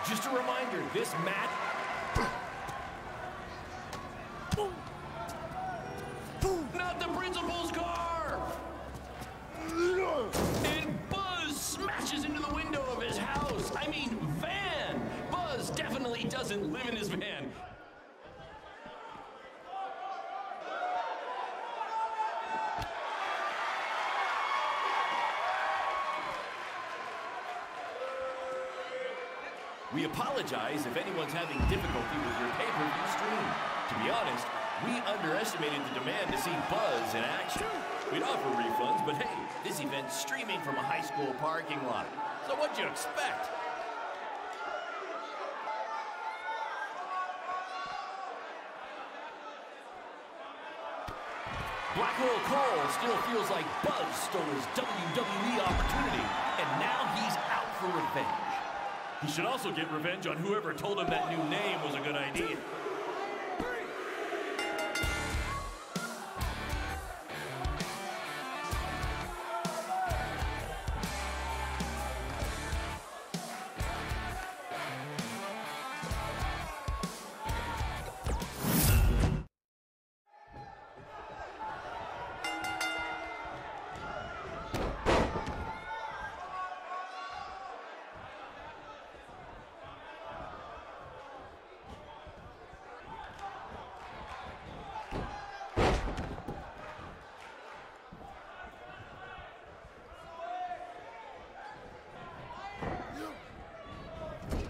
Just a reminder, this match... Not the principal's car! And Buzz smashes into the window of his house. I mean, van! Buzz definitely doesn't live in his van. We apologize if anyone's having difficulty with your pay-per-view stream. To be honest, we underestimated the demand to see Buzz in action. We'd offer refunds, but hey, this event's streaming from a high school parking lot. So what'd you expect? Black Hole Cole still feels like Buzz stole his WWE opportunity, and now he's out for revenge. He should also get revenge on whoever told him that new name was a good idea.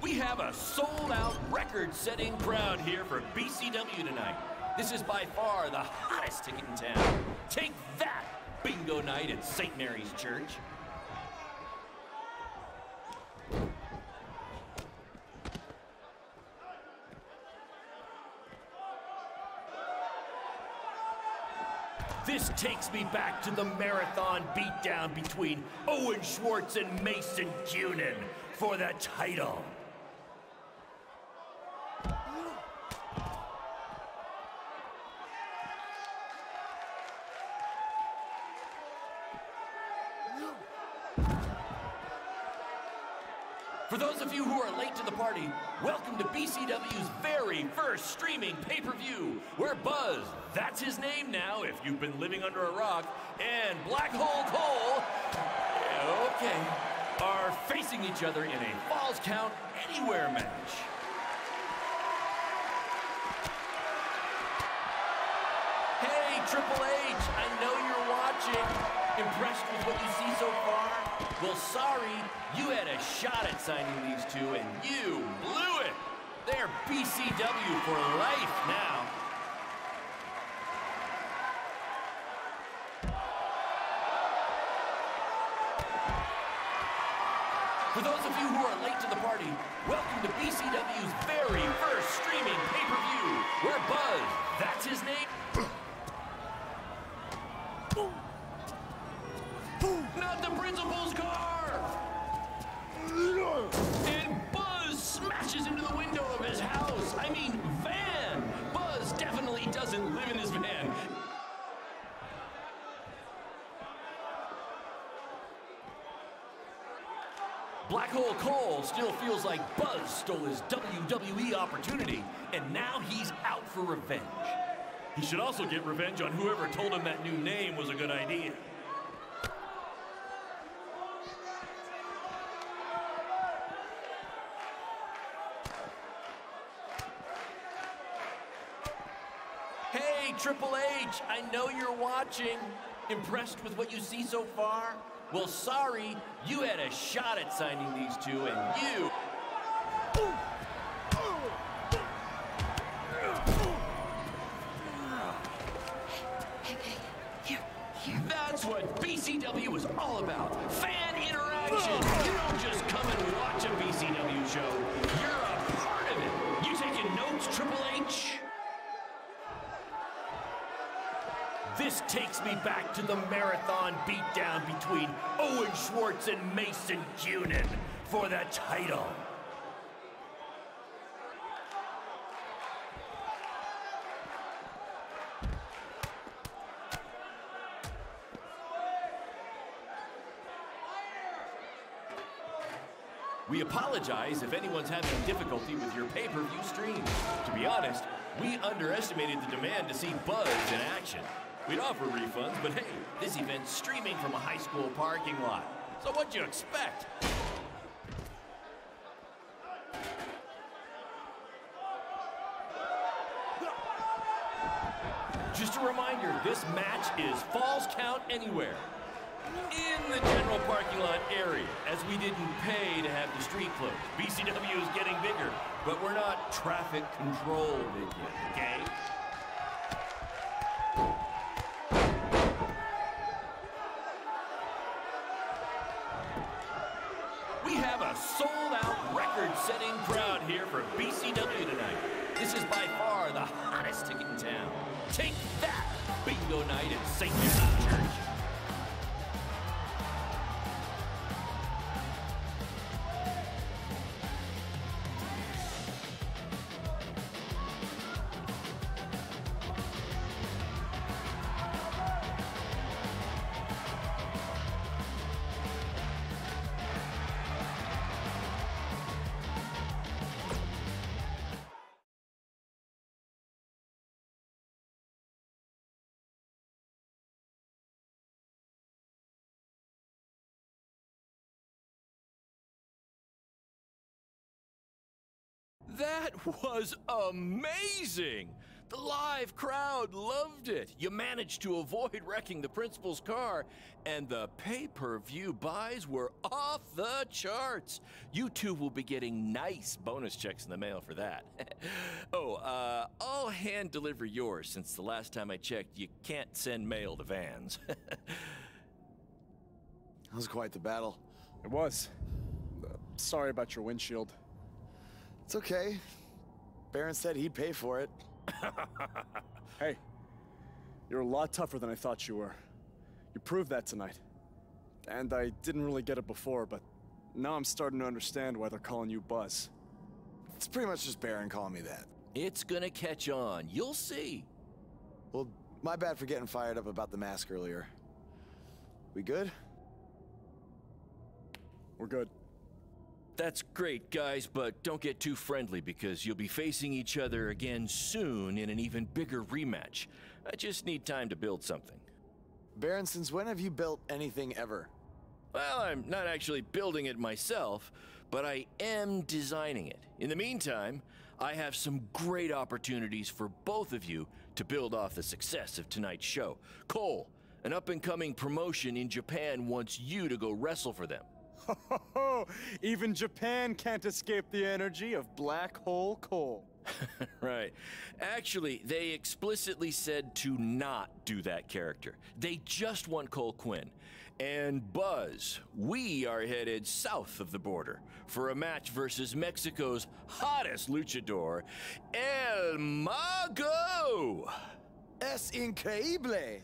We have a sold-out, record-setting crowd here for BCW tonight. This is by far the hottest ticket in town. Take that, bingo night at St. Mary's Church. This takes me back to the marathon beatdown between Owen Schwartz and Mason Cunin for the title. For those of you who are late to the party, welcome to BCW's very first streaming pay-per-view, where Buzz, that's his name now if you've been living under a rock, and Black Hole Cole, okay, are facing each other in a Falls Count Anywhere match. Hey, Triple H, I know you're watching. Impressed with what you see so far? Well, sorry, you had a shot at signing these two, and you blew it. They're BCW for life now. For those of you who are late to the party, welcome to BCW's very first streaming pay-per-view, where Buzz, that's his name. Not the principal's car! And Buzz smashes into the window of his house. I mean, van. Buzz definitely doesn't live in his van. Black Hole Cole still feels like Buzz stole his WWE opportunity, and now he's out for revenge. He should also get revenge on whoever told him that new name was a good idea. Hey, Triple H, I know you're watching. Impressed with what you see so far? Well, sorry, you had a shot at signing these two, and you... That's what BCW is all about. Fan interaction. You don't just come and watch a BCW show. You're a part of it. You taking notes, Triple H? This takes me back to the marathon beatdown between Owen Schwartz and Mason Cunin for the title. We apologize if anyone's having difficulty with your pay-per-view stream. To be honest, we underestimated the demand to see Buzz in action. We'd offer refunds, but hey, this event's streaming from a high school parking lot. So what'd you expect? Just a reminder, this match is Falls Count Anywhere. In the general parking lot area, as we didn't pay to have the street closed. BCW is getting bigger, but we're not traffic control big yet, okay? We have a sold-out, record-setting crowd here for BCW tonight. This is by far the hottest ticket in town. Take that, bingo night at St. Mary's Church. That was amazing! The live crowd loved it. You managed to avoid wrecking the principal's car, and the pay-per-view buys were off the charts. You two will be getting nice bonus checks in the mail for that. I'll hand deliver yours since the last time I checked, you can't send mail to vans. That was quite the battle. It was. Sorry about your windshield. It's okay. Baron said he'd pay for it. Hey, you're a lot tougher than I thought you were. You proved that tonight. And I didn't really get it before, but now I'm starting to understand why they're calling you Buzz. It's pretty much just Baron calling me that. It's gonna catch on. You'll see. Well, my bad for getting fired up about the mask earlier. We good? We're good. That's great, guys, but don't get too friendly because you'll be facing each other again soon in an even bigger rematch. I just need time to build something. Baron, since when have you built anything ever? Well, I'm not actually building it myself, but I am designing it. In the meantime, I have some great opportunities for both of you to build off the success of tonight's show. Cole, an up-and-coming promotion in Japan wants you to go wrestle for them. Even Japan can't escape the energy of Black Hole Cole. Right. Actually, they explicitly said to not do that character. They just want Cole Quinn. And Buzz, we are headed south of the border for a match versus Mexico's hottest luchador, El Mago! Es increíble!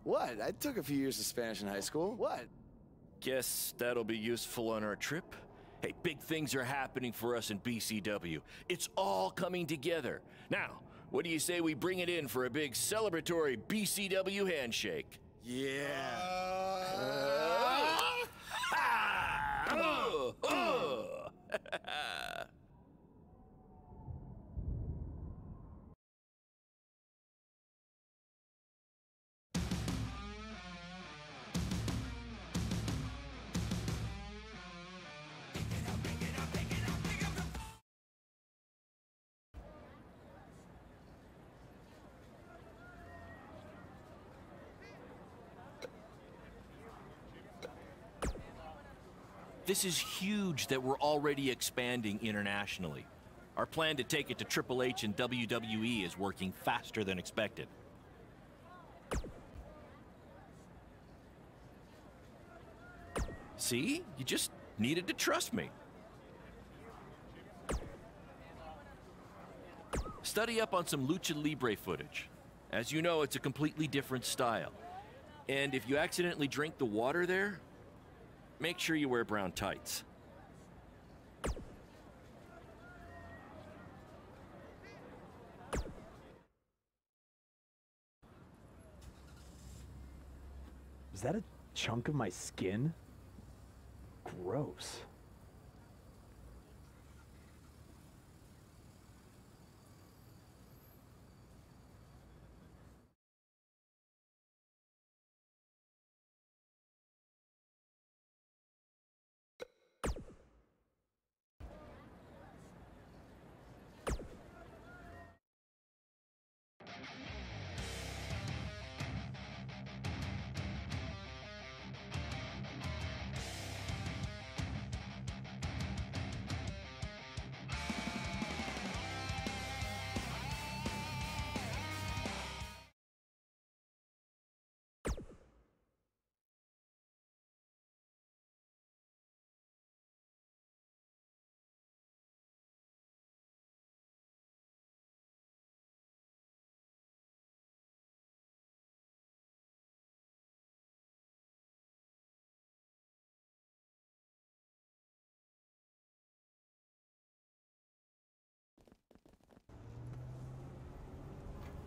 What? I took a few years of Spanish in high school. What? Guess that'll be useful on our trip. Hey, big things are happening for us in BCW. It's all coming together. Now, what do you say we bring it in for a big celebratory BCW handshake? Yeah. This is huge that we're already expanding internationally. Our plan to take it to Triple H and WWE is working faster than expected. See? You just needed to trust me. Study up on some Lucha Libre footage. As you know, it's a completely different style. And if you accidentally drink the water there, make sure you wear brown tights. Is that a chunk of my skin? Gross.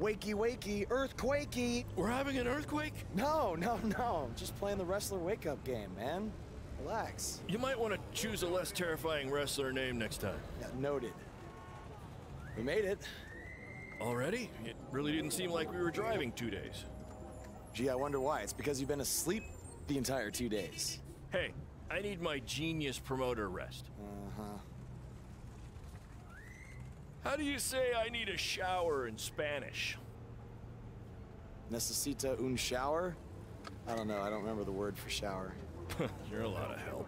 Wakey, wakey, earthquakey. We're having an earthquake? No. Just playing the wrestler wake-up game, man. Relax. You might want to choose a less terrifying wrestler name next time. Yeah, noted. We made it. Already? It really didn't seem like we were driving 2 days. Gee, I wonder why. It's because you've been asleep the entire 2 days. Hey, I need my genius promoter rest. How do you say I need a shower in Spanish? Necesita un shower? I don't know. I don't remember the word for shower. You're a lot of help.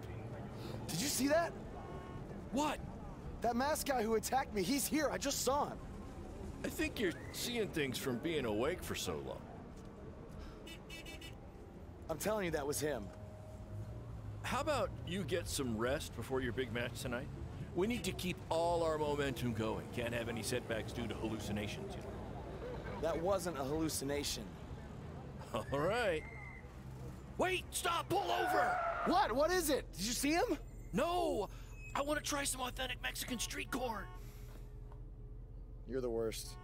Did you see that? What? That masked guy who attacked me. He's here. I just saw him. I think you're seeing things from being awake for so long. I'm telling you, that was him. How about you get some rest before your big match tonight? We need to keep all our momentum going. Can't have any setbacks due to hallucinations, you know. That wasn't a hallucination. All right. Wait, stop, pull over! What? What is it? Did you see him? No! I want to try some authentic Mexican street corn. You're the worst.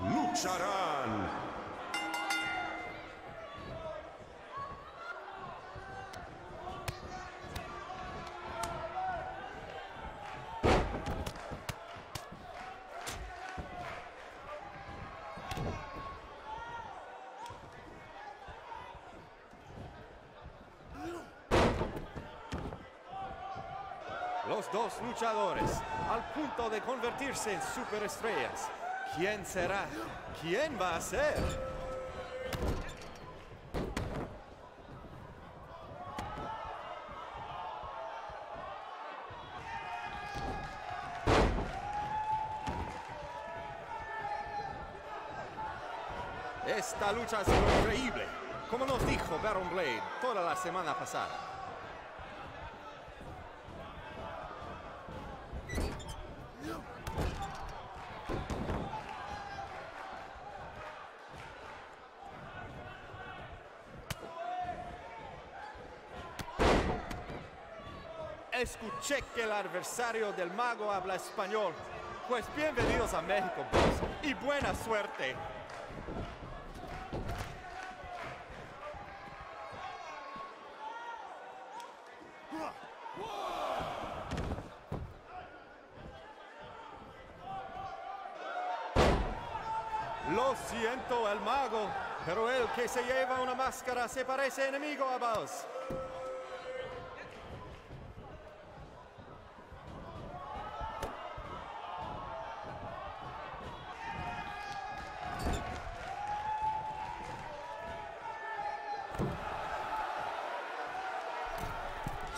Lucharán. Los dos luchadores al punto de convertirse en superestrellas. ¿Quién será? ¿Quién va a ser? Esta lucha ha sido increíble, como nos dijo Baron Blade toda la semana pasada. Escuché que el adversario del mago habla español. Pues bienvenidos a México, boss, y buena suerte. Lo siento, el mago, pero el que se lleva una máscara se parece enemigo a vos.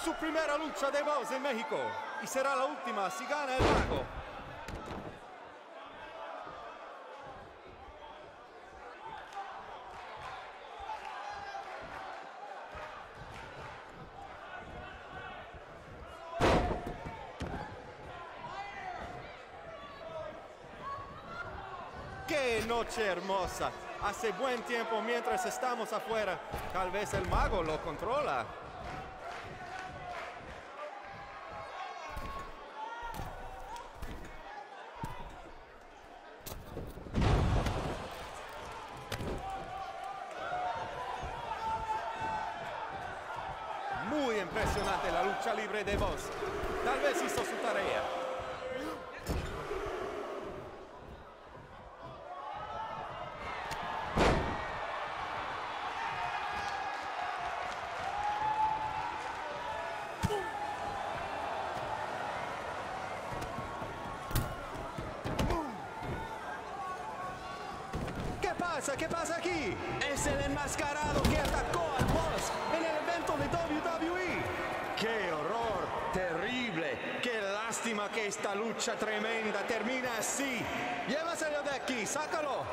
Su primera lucha de voz en México y será la última si gana el mago. ¡Qué noche hermosa! Hace buen tiempo mientras estamos afuera. Tal vez el mago lo controla. Muy impresionante la lucha libre de Voz. Tal vez hizo su tarea. ¿Qué pasa aquí? Es el enmascarado que atacó al Boss en el evento de WWE. ¡Qué horror! ¡Terrible! ¡Qué lástima que esta lucha tremenda termina así! ¡Llévaselo de aquí! ¡Sácalo!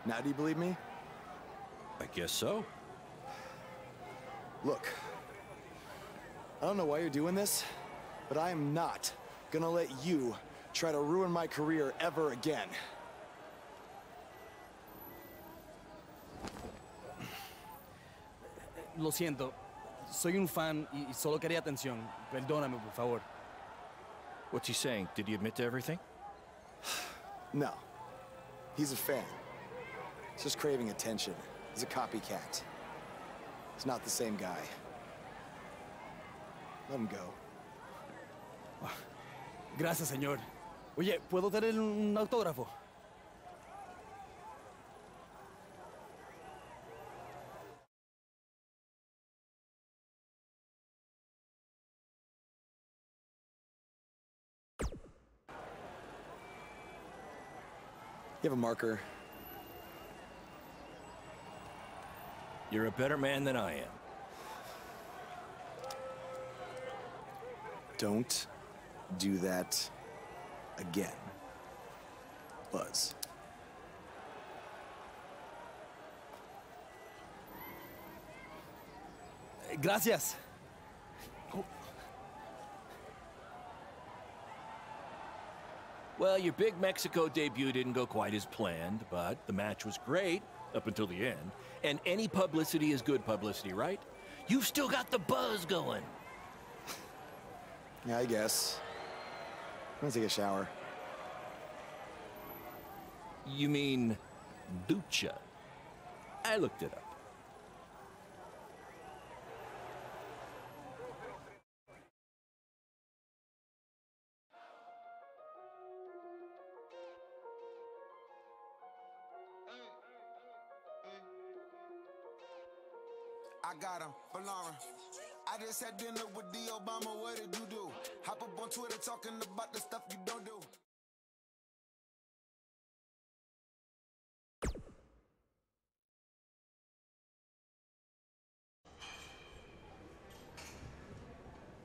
Now do you believe me? I guess so. Look, I don't know why you're doing this, but I am not gonna let you try to ruin my career ever again. Lo siento, soy un fan y solo quería atención. Perdóname, por favor. What's he saying? Did he admit to everything? No. He's a fan. He's just craving attention. He's a copycat. He's not the same guy. Let him go. Gracias, señor. Oye, ¿puedo tener un autógrafo? You have a marker? You're a better man than I am. Don't do that again, Buzz. Gracias. Well, your big Mexico debut didn't go quite as planned, but the match was great up until the end. And any publicity is good publicity, right? You've still got the buzz going. Yeah, I guess. I'm gonna take a shower. You mean lucha? I looked it up. I got him, for Lauren. I just had dinner with the Obama, what did you do? Hop up on Twitter talking about the stuff you don't do.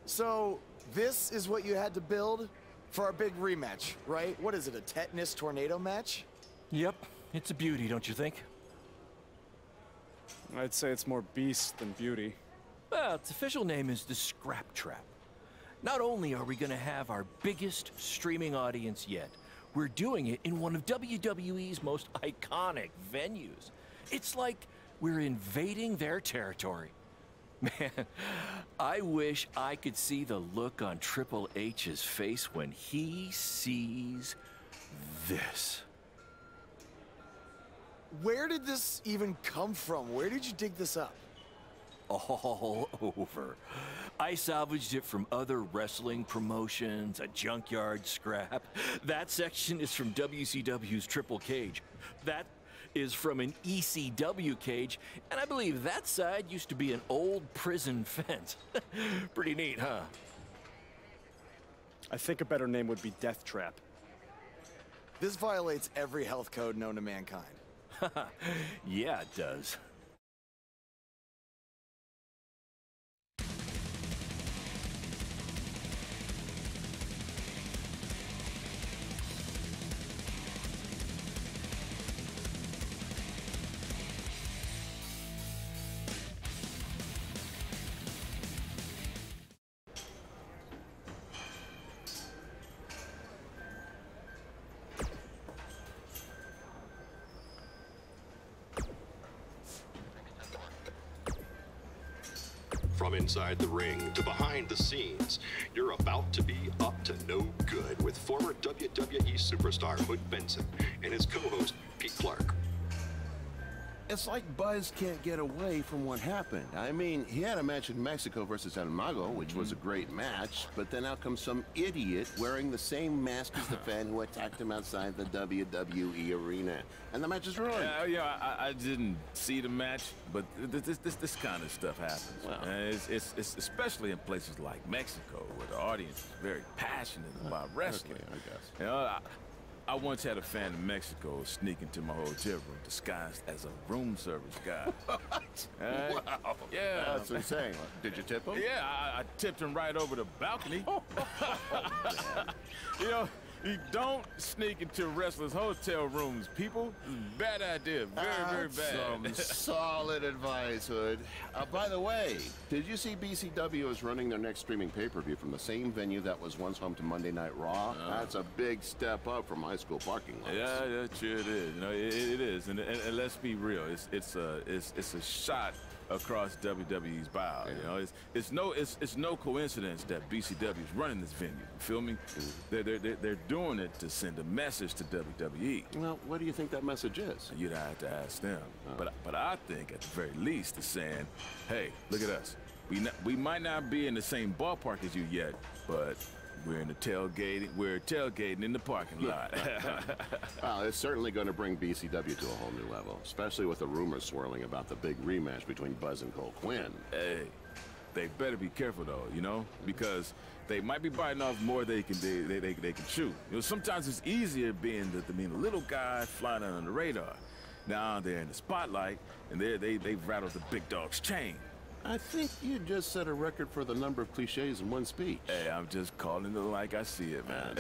So, this is what you had to build for our big rematch, right? What is it, a tetanus tornado match? Yep, it's a beauty, don't you think? I'd say it's more beast than beauty. Well, its official name is the Scrap Trap. Not only are we going to have our biggest streaming audience yet, we're doing it in one of WWE's most iconic venues. It's like we're invading their territory. Man, I wish I could see the look on Triple H's face when he sees this. Where did this even come from? Where did you dig this up? All over. I salvaged it from other wrestling promotions, a junkyard scrap. That section is from WCW's Triple Cage. That is from an ECW cage, and I believe that side used to be an old prison fence. Pretty neat, huh? I think a better name would be Death Trap. This violates every health code known to mankind. Yeah, it does. From inside the ring to behind the scenes, you're about to be up to no good with former WWE superstar Hood Benson and his co-host Pete Clark. It's like Buzz can't get away from what happened. I mean, he had a match in Mexico versus El Mago, which was a great match, but then out comes some idiot wearing the same mask as the fan who attacked him outside the WWE arena. And the match is ruined. I didn't see the match, but this kind of stuff happens. Well. It's especially in places like Mexico, where the audience is very passionate about wrestling. Okay, I guess. You know, I once had a fan in Mexico sneak into my hotel room disguised as a room service guy. Wow. Yeah. That's insane. Did you tip him? Yeah, I tipped him right over the balcony. You know, you don't sneak into wrestlers' hotel rooms, people. Bad idea. Very bad. Some solid advice, Hood. By the way, did you see BCW is running their next streaming pay-per-view from the same venue that was once home to Monday Night Raw? That's a big step up from high school parking lots. Yeah, sure it is. You know, it is. And let's be real. It's a shot across WWE's bow. You know, it's no coincidence that BCW is running this venue. You feel me? They're doing it to send a message to WWE. Well, what do you think that message is? You'd have to ask them. But I think at the very least it's saying, hey, look at us. We might not be in the same ballpark as you yet, but we're tailgating in the parking lot. Well, it's certainly going to bring BCW to a whole new level, especially with the rumors swirling about the big rematch between Buzz and Cole Quinn. Hey, they better be careful though, you know, because they might be biting off more they can chew. You know, sometimes it's easier being the little guy flying under the radar. Now they're in the spotlight, and they've rattled the big dog's chain. I think you just set a record for the number of cliches in one speech. Hey, I'm just calling it like I see it, man.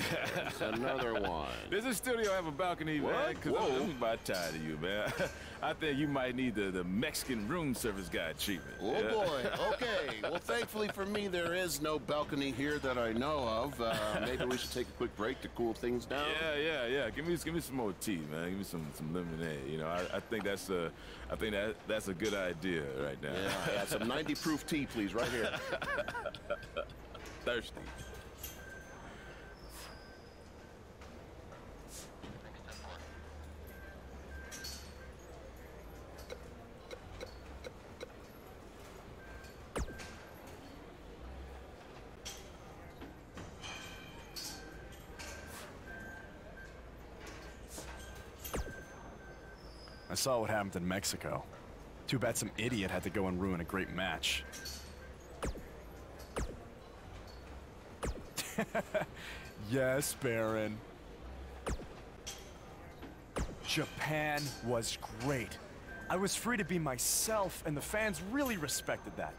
There's another one. Does this studio have a balcony, man? Because I'm about tired of you, man. I think you might need the Mexican room service guy treatment. Oh, boy. Okay. Well, thankfully for me, there is no balcony here that I know of. Maybe we should take a quick break to cool things down. Yeah. Give me some more tea, man. Give me some lemonade. You know, I think that's a good idea right now. Yeah, some 90 proof tea, please, right here. Thirsty. I saw what happened in Mexico. Too bad some idiot had to go and ruin a great match. Yes, Baron. Japan was great. I was free to be myself, and the fans really respected that.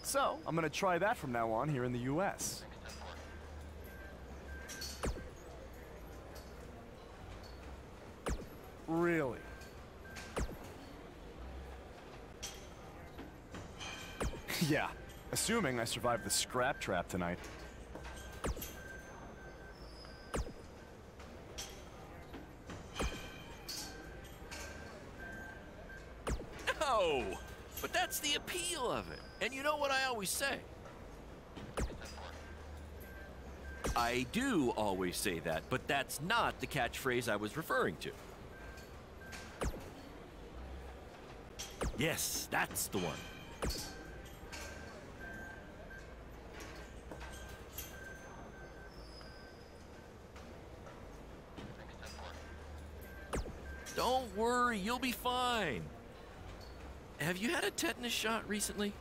So, I'm gonna try that from now on here in the US. Really? Yeah, assuming I survive the scrap trap tonight. No, but that's the appeal of it. And you know what I always say? I do always say that, but that's not the catchphrase I was referring to. Yes, that's the one. Don't worry, you'll be fine. Have you had a tetanus shot recently?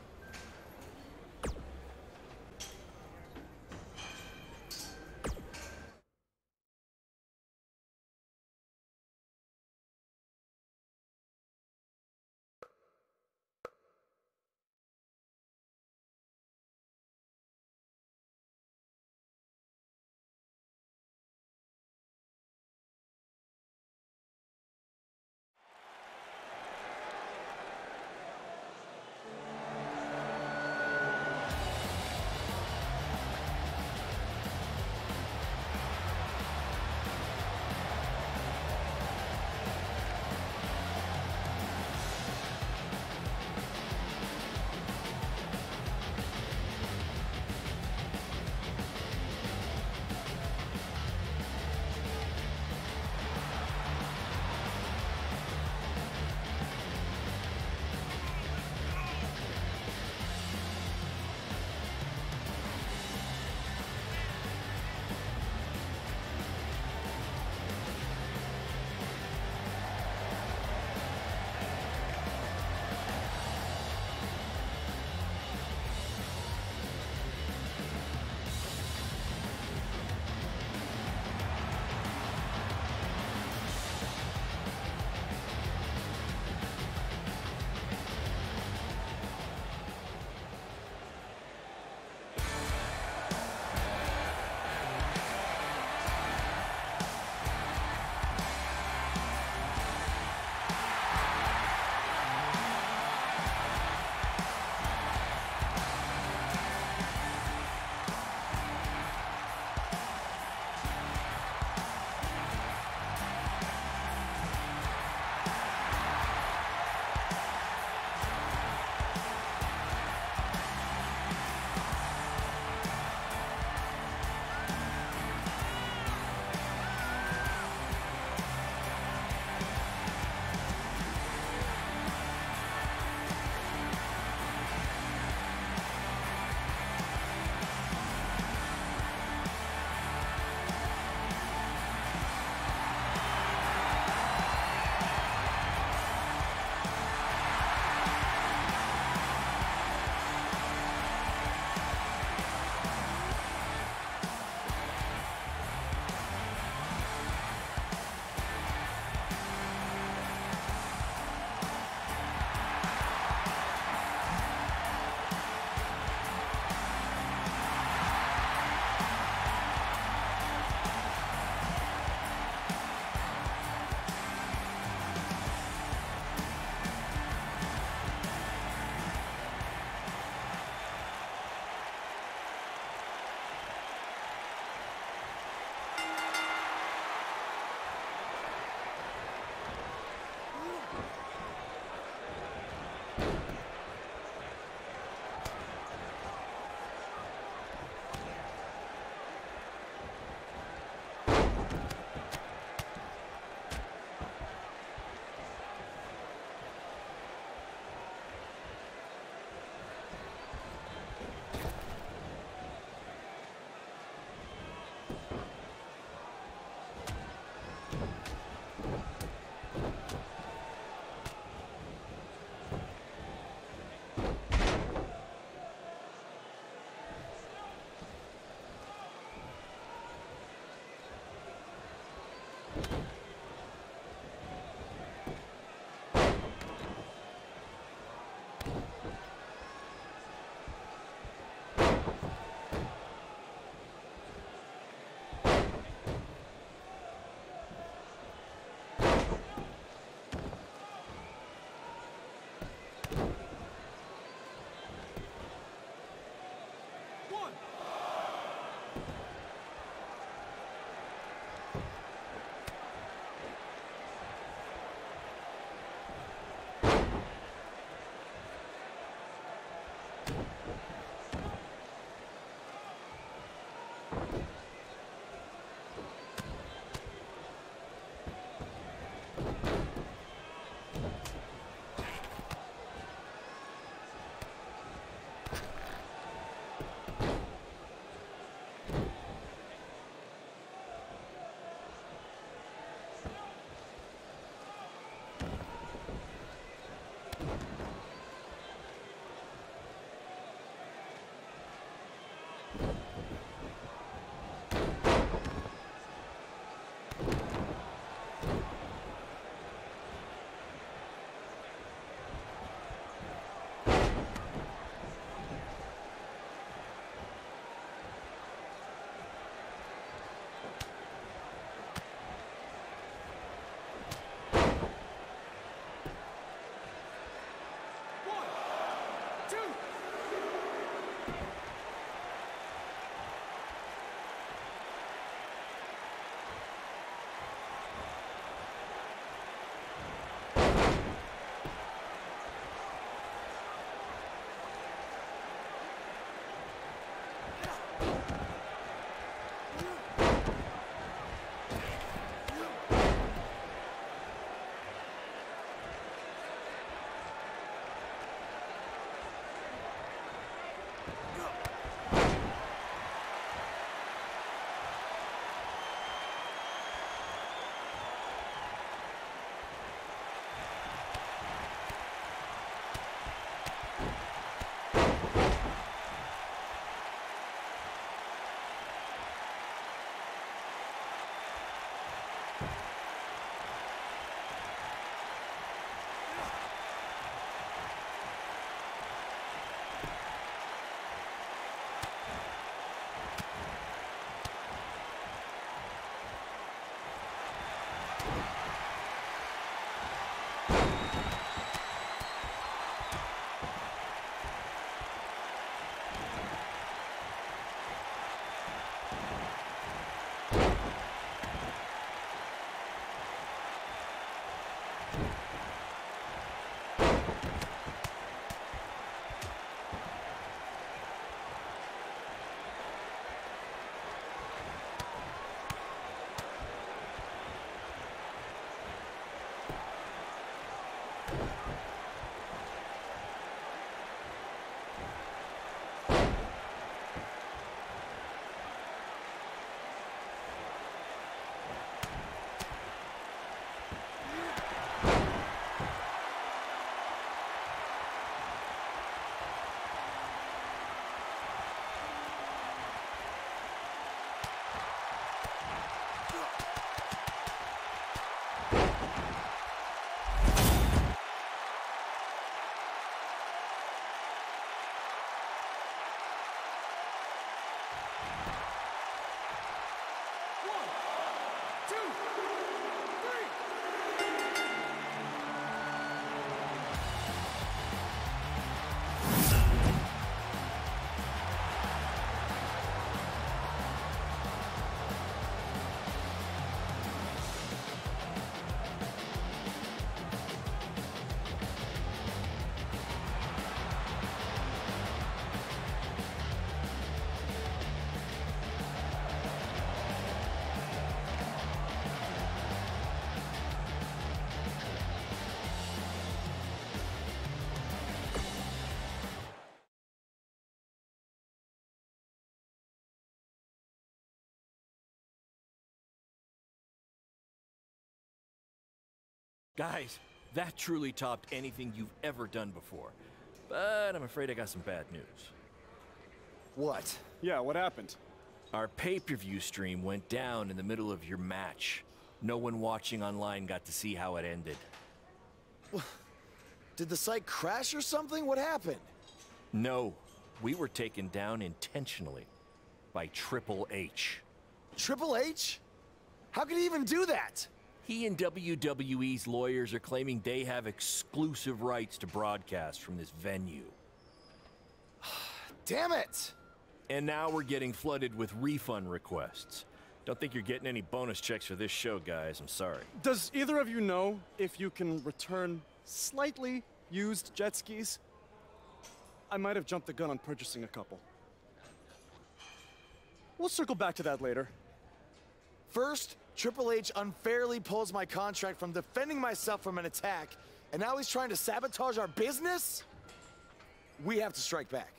Guys, that truly topped anything you've ever done before. But I'm afraid I got some bad news. What? Yeah, what happened? Our pay-per-view stream went down in the middle of your match. No one watching online got to see how it ended. Did the site crash or something? What happened? No, we were taken down intentionally by Triple H. Triple H? How could he even do that? He and WWE's lawyers are claiming they have exclusive rights to broadcast from this venue. Damn it! And now we're getting flooded with refund requests. Don't think you're getting any bonus checks for this show, guys. I'm sorry. Does either of you know if you can return slightly used jet skis? I might have jumped the gun on purchasing a couple. We'll circle back to that later. First, Triple H unfairly pulls my contract from defending myself from an attack, and now he's trying to sabotage our business? We have to strike back.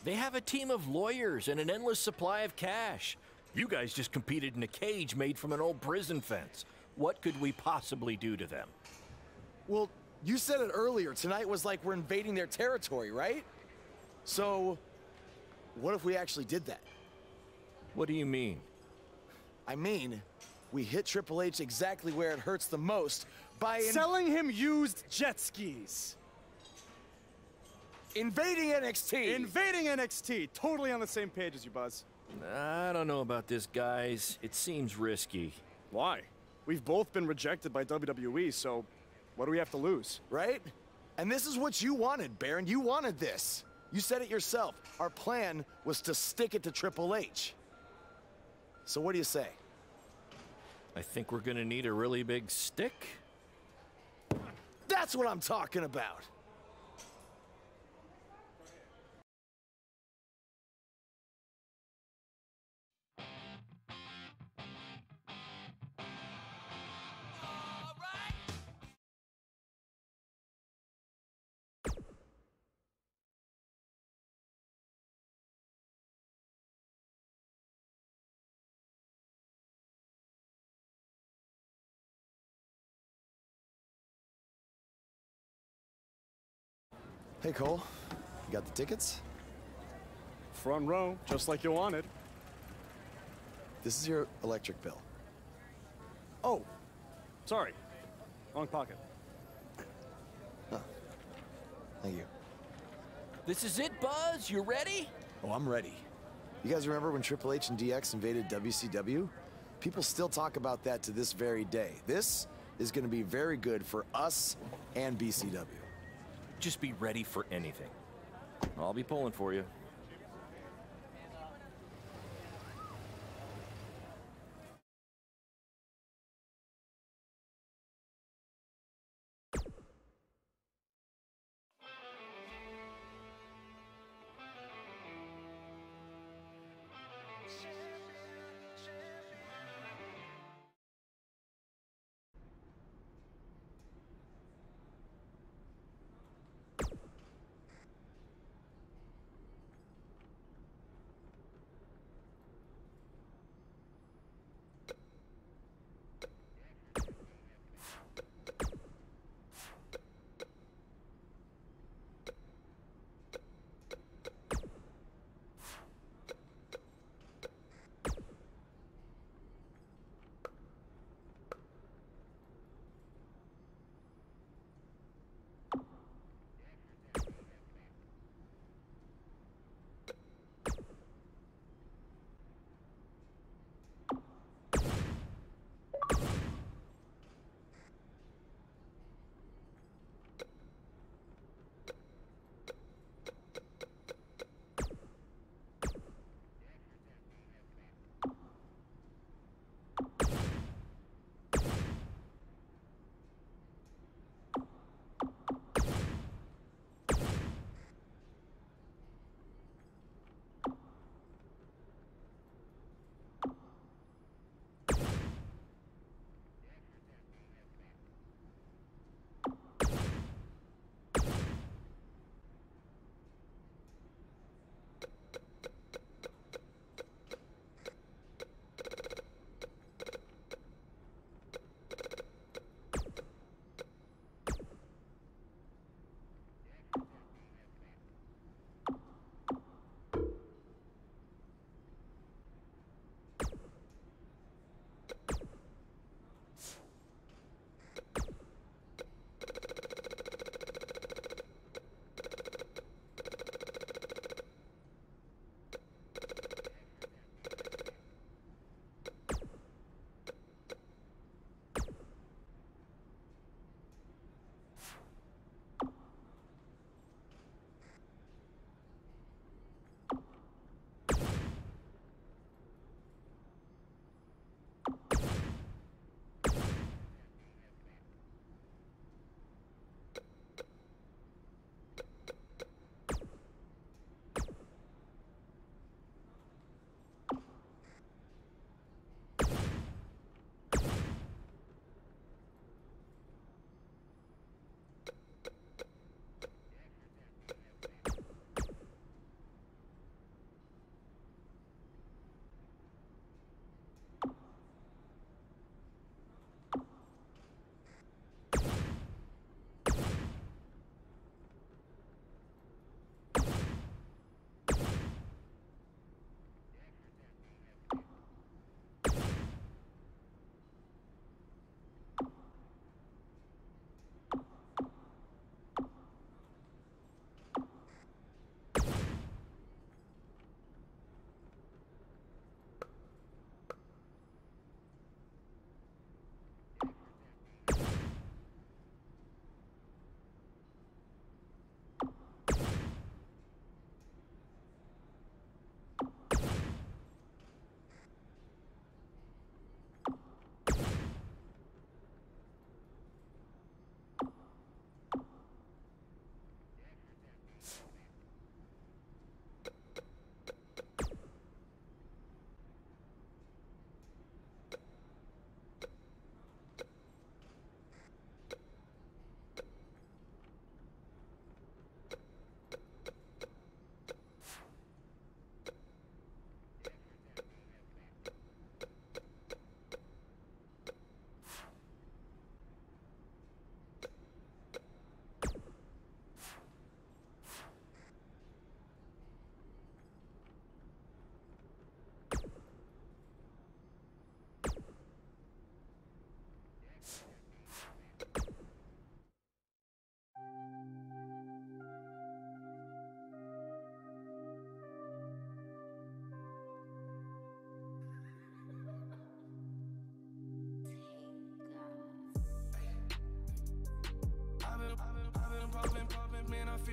They have a team of lawyers and an endless supply of cash. You guys just competed in a cage made from an old prison fence. What could we possibly do to them? Well, you said it earlier. Tonight was like we're invading their territory, right? So, what if we actually did that? What do you mean? I mean, we hit Triple H exactly where it hurts the most by selling him used jet skis. Invading NXT! Invading NXT! Totally on the same page as you, Buzz. I don't know about this, guys. It seems risky. Why? We've both been rejected by WWE, so what do we have to lose? Right? And this is what you wanted, Baron. You wanted this. You said it yourself. Our plan was to stick it to Triple H. So what do you say? I think we're gonna need a really big stick. That's what I'm talking about! Hey, Cole. You got the tickets? Front row, just like you wanted. This is your electric bill. Oh, sorry. Wrong pocket. Oh. Thank you. This is it, Buzz. You ready? Oh, I'm ready. You guys remember when Triple H and DX invaded WCW? People still talk about that to this very day. This is going to be very good for us and BCW. Just be ready for anything. I'll be pulling for you.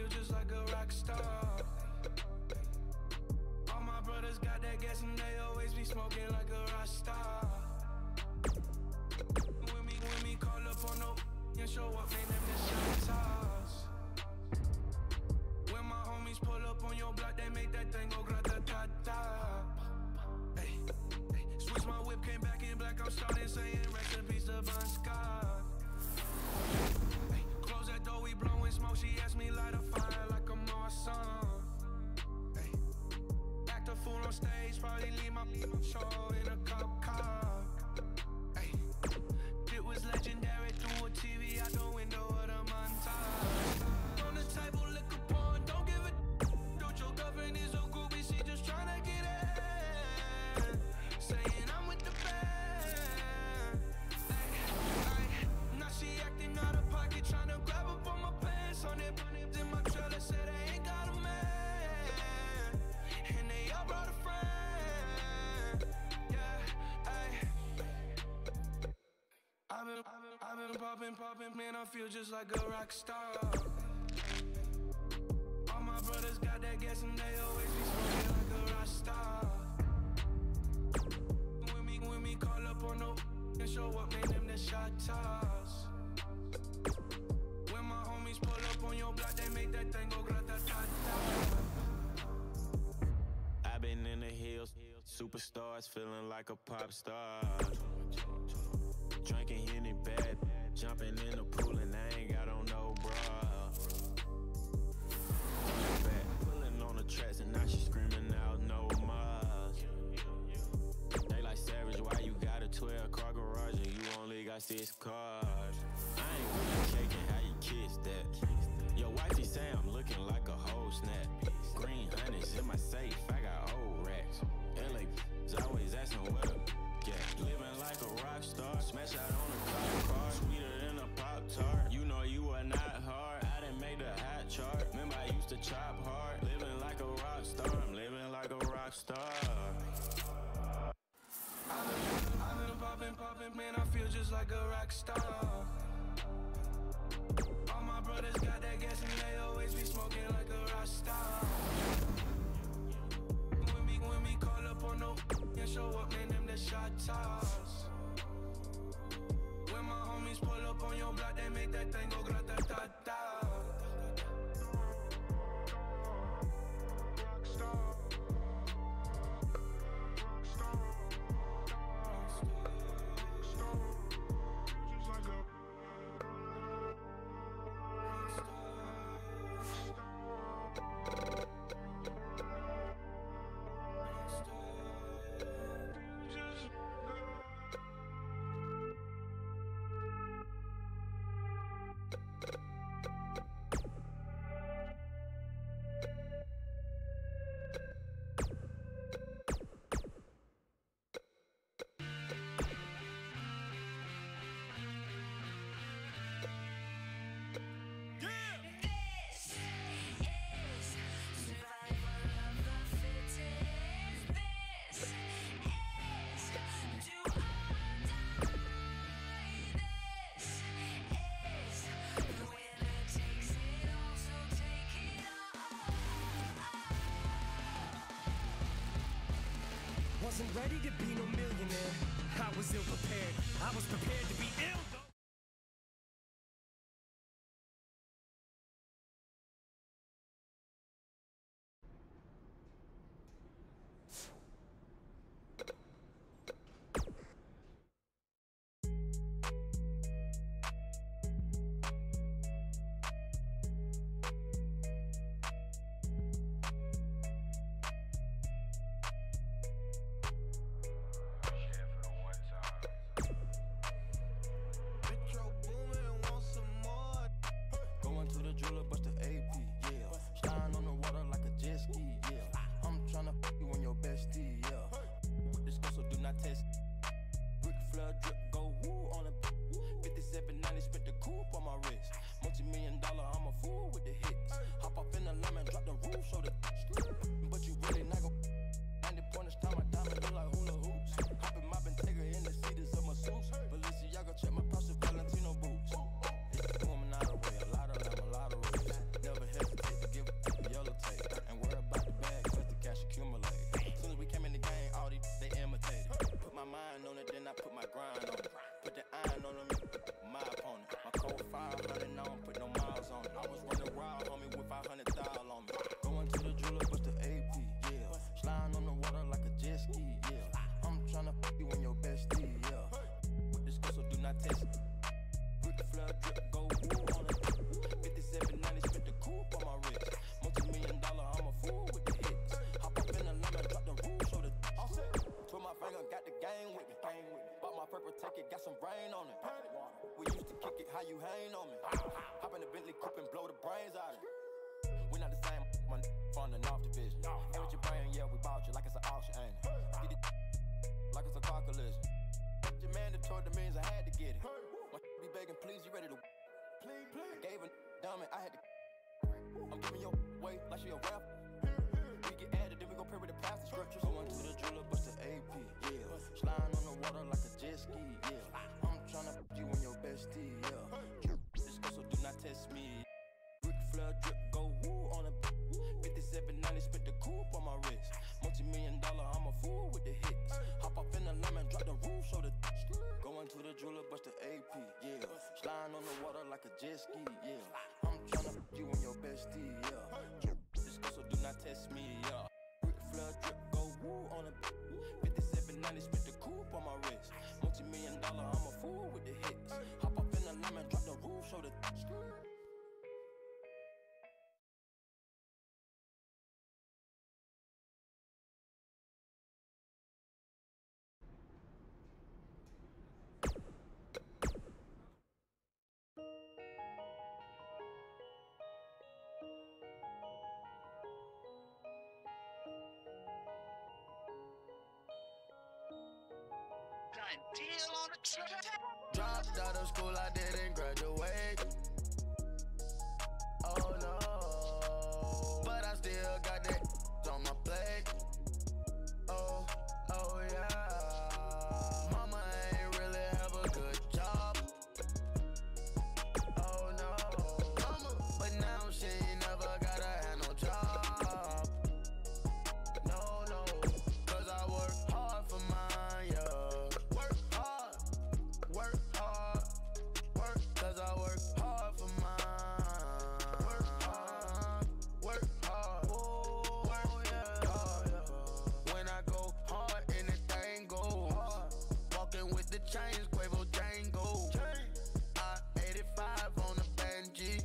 feel just like a rock star. All my brothers got that gas and they always be smoking like a rock star. When we call up on no and show up, name them the shot toss. When my homies pull up on your block, they make that thing go grata-ta-ta. Hey, hey, switch my whip, came back in black, I'm starting saying rest in peace to Bon Scott. Hey, close that door, we blowing smoke, she asked me light a fire like a Marsan. Hey, act a fool on stage, probably leave my show in a cop car. Hey, it was legendary through a TV out the window of the montage. On the table, liquor porn, don't give a don't your girlfriend is a groupie, she just tryna get in. Saying I'm with the band. Ay, now she acting out of pocket, tryna grab up on my pants. On it, in my trailer, said they ain't got a man. And they all brought a friend. Yeah, ay. I've been popping, man, I feel just like a rock star. All my brothers got that gas and they always be smoking like a rock star. When we call up on no and show up, name them the shot toss. When my homies pull up on your block, they make that thing go grata-ta-ta. I've been in the hills, superstars feeling like a pop star. Drinking Henny bad, jumping in the pool and I ain't got on no bra. Pulling on the tracks and now she screaming out no mas. They like Savage, why you got a 12-car garage and you only got 6 cars? I ain't with the cake and how you kiss that. Your wifey say I'm looking like a whole snap. Green honey's in my safe, I got old racks. LA always asking what up. Yeah, living like a rock star. Smash out on a cop car, sweeter than a Pop-Tart. You know you are not hard, I didn't make the hot chart. Remember I used to chop hard. Living like a rock star, I'm living like a rock star. I've been popping, man, I feel just like a rock star. All my brothers got that gas and they always be smoking like a rock star. When we call up on no and show up, name them the shot toss. When my homies pull up on your block, they make that thing go grata-ta-ta. Wasn't ready to be no millionaire. I was ill prepared. I was prepared to be ill. mind on it, then I put my grind on it. Put the iron on them, my opponent. My code 500, I don't put no miles on it. I was running wild, homie, with 500 dial on me. Going to the jeweler, bust the AP, yeah. Sliding on the water like a jet ski, yeah. I'm tryna f you in your bestie, yeah. With this girl, so do not test it. Brick flood, drip, go woo on it. 5790, spent the coupe on my wrist. Multi-million-dollar, I'm a fool with the hits. Hop up in the lemon, drop the roof, show the put my finger, got the gang with me. Bought my purple ticket, got some rain on it. We used to kick it, how you hang on me. Hop in the Bentley coupe and blow the brains out of it. We not the same, my from the North Division. Hey, with your brain, yeah, we bought you like it's an auction, ain't it? Get it like it's a car collision. Your man that toward the millions, I had to get it. My be begging, please, you ready to please. I gave a dummy, I had to. I'm giving your way like she a rapper. We get added, then we go pray with the pastor scriptures. Going to the jeweler, bust the AP, yeah. Sliding on the water like a jet ski, yeah. I'm tryna f you and your bestie, yeah. This girl, so do not test me. Brick flood, drip, go woo on a 5790, spent the coupe on my wrist. Multi-million-dollar, I'm a fool with the hits. Hop off in the lemon, drop the roof, show the going to the jeweler, bust the AP, yeah. Sliding on the water like a jet ski, yeah. I'm tryna f you and your bestie, yeah. This girl, so do not test me, yeah. Brick flood, drip, go woo on a 5790, spent the coupe on my wrist. Multi-million-dollar, I'm a fool with the hits. Hop off in the lemon, drop the roof, show the dropped out of school, I didn't graduate. Oh no, but I still got that on my plate. Oh, oh yeah. Mama ain't really have a good job. Oh no, mama, but now she ain't never gotta have no job. No, no, cause I work hard for mine, yeah. Work hard, cause I work hard for mine. Work hard, oh, yeah. When I go hard, anything go hard. Walking with the chains, Quavo Django. I 85 on the Benji.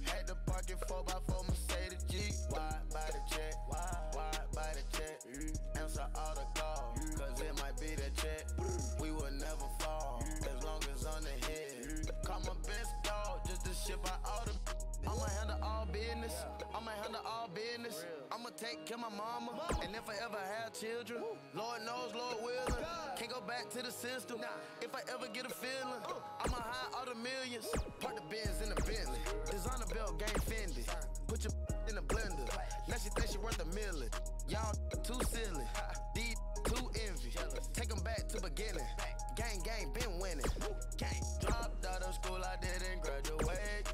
Had to park it 4x4 Mercedes G. Why buy the check? Why buy the check? Answer all the calls, cause it might be the check. We will never fall, as long as on the head. Call my best dog, just to ship out all the. I'ma handle all business, I'ma handle all business. I'ma take care of my mama, and if I ever have children, Lord knows, Lord willing, can't go back to the system. If I ever get a feeling, I'ma hide all the millions. Park the Benz in the Bentley, designer belt, game Fendi. Put your in the blender, now she think she worth $1 million. Y'all too silly, these too envy. Take them back to beginning. Gang, been winning. Gang. Dropped out of school, I didn't graduate.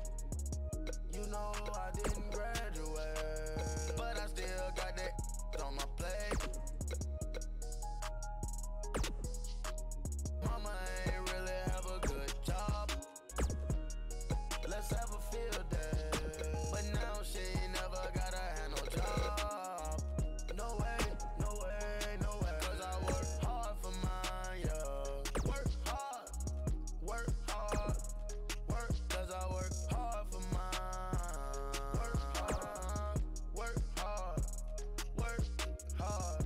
You know I didn't graduate, but I still got that on my plate. Mama ain't really have a good job. Let's have a field day, but now she ain't never gotta have no job. No way, no way, no way. Cause I work hard for mine, yeah. Work hard, cause I work hard for mine. Work hard.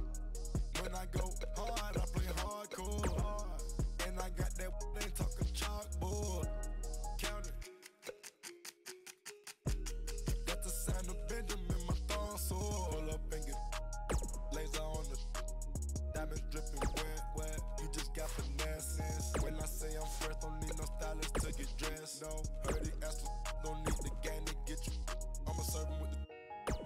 When I go hard, I play hardcore. And I got that they talk a chalkboard. Count it. Got the sound of Benjamin, my thumb sword. Pull up and get laser on the diamond dripping wet. You just got finesse. When I say I'm fresh, don't need no stylist to get dressed. No, heard it ask don't need the game to get you. I'ma serve him with the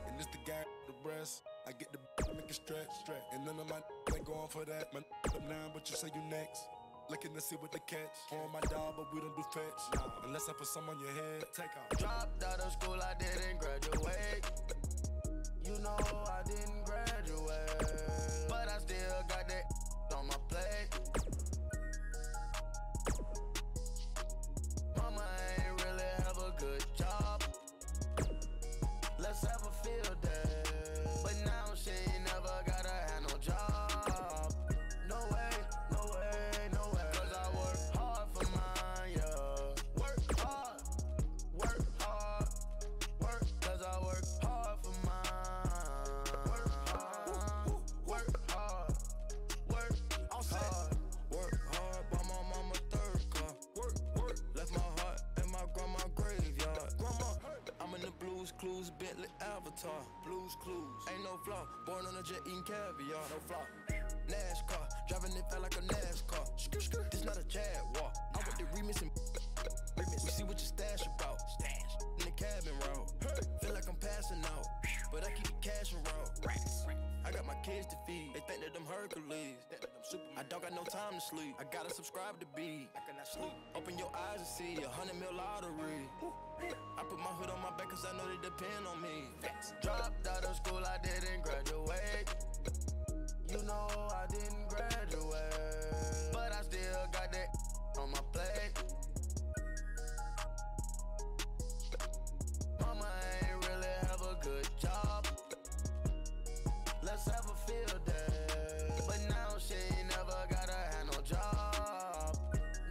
and it's the game with the breast. I get the make it stretch. And none of my ain't going for that. My up now, but you say you next. Looking to see what the catch. On my dog, but we don't do fetch. Unless I put some on your head, take off. Dropped out of school, I didn't graduate. You know I didn't graduate, but I still got that on my plate. Avatar, Blue's Clues, ain't no flaw. Born on a jet eating caviar, no flaw. NASCAR, driving it felt like a NASCAR. This not a Jaguar. I with the remix and we see what your stash about. In the cabin road, feel like I'm passing out, but I keep the cash and roll. I got my kids to feed, they think that I'm Hercules. I don't got no time to sleep, I gotta subscribe to B. I cannot sleep. Open your eyes and see 100 mil lottery. I put my hood on my back cause I know they depend on me. Dropped out of school, I didn't graduate. You know I didn't graduate, but I still got that on my plate. Mama ain't really have a good job. Let's have a field day, but now she ain't never gotta have no job.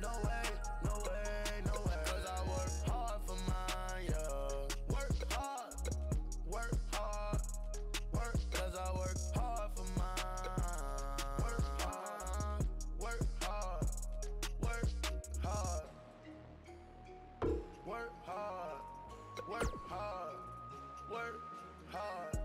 No way, no way, no way. Cause I work hard for mine, yeah. Work hard, work hard, work. Cause I work hard for mine. Work hard, work hard, work hard. Work hard, work hard, work hard.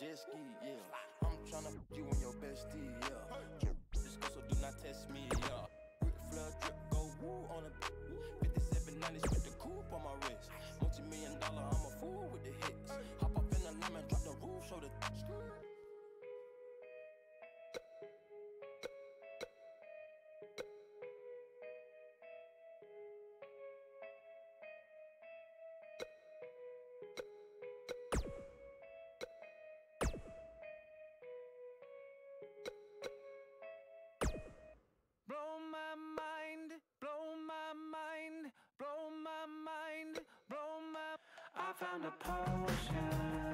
Jet ski, yeah. I'm tryna you and your bestie, yeah. This go so do not test me, yeah. Ric Flair drip go woo on a 5790, spent the coupe on my wrist. Multi-million dollar, I'm a fool with the hits. Hop up in the lemon, drop the roof, show the I found a potion.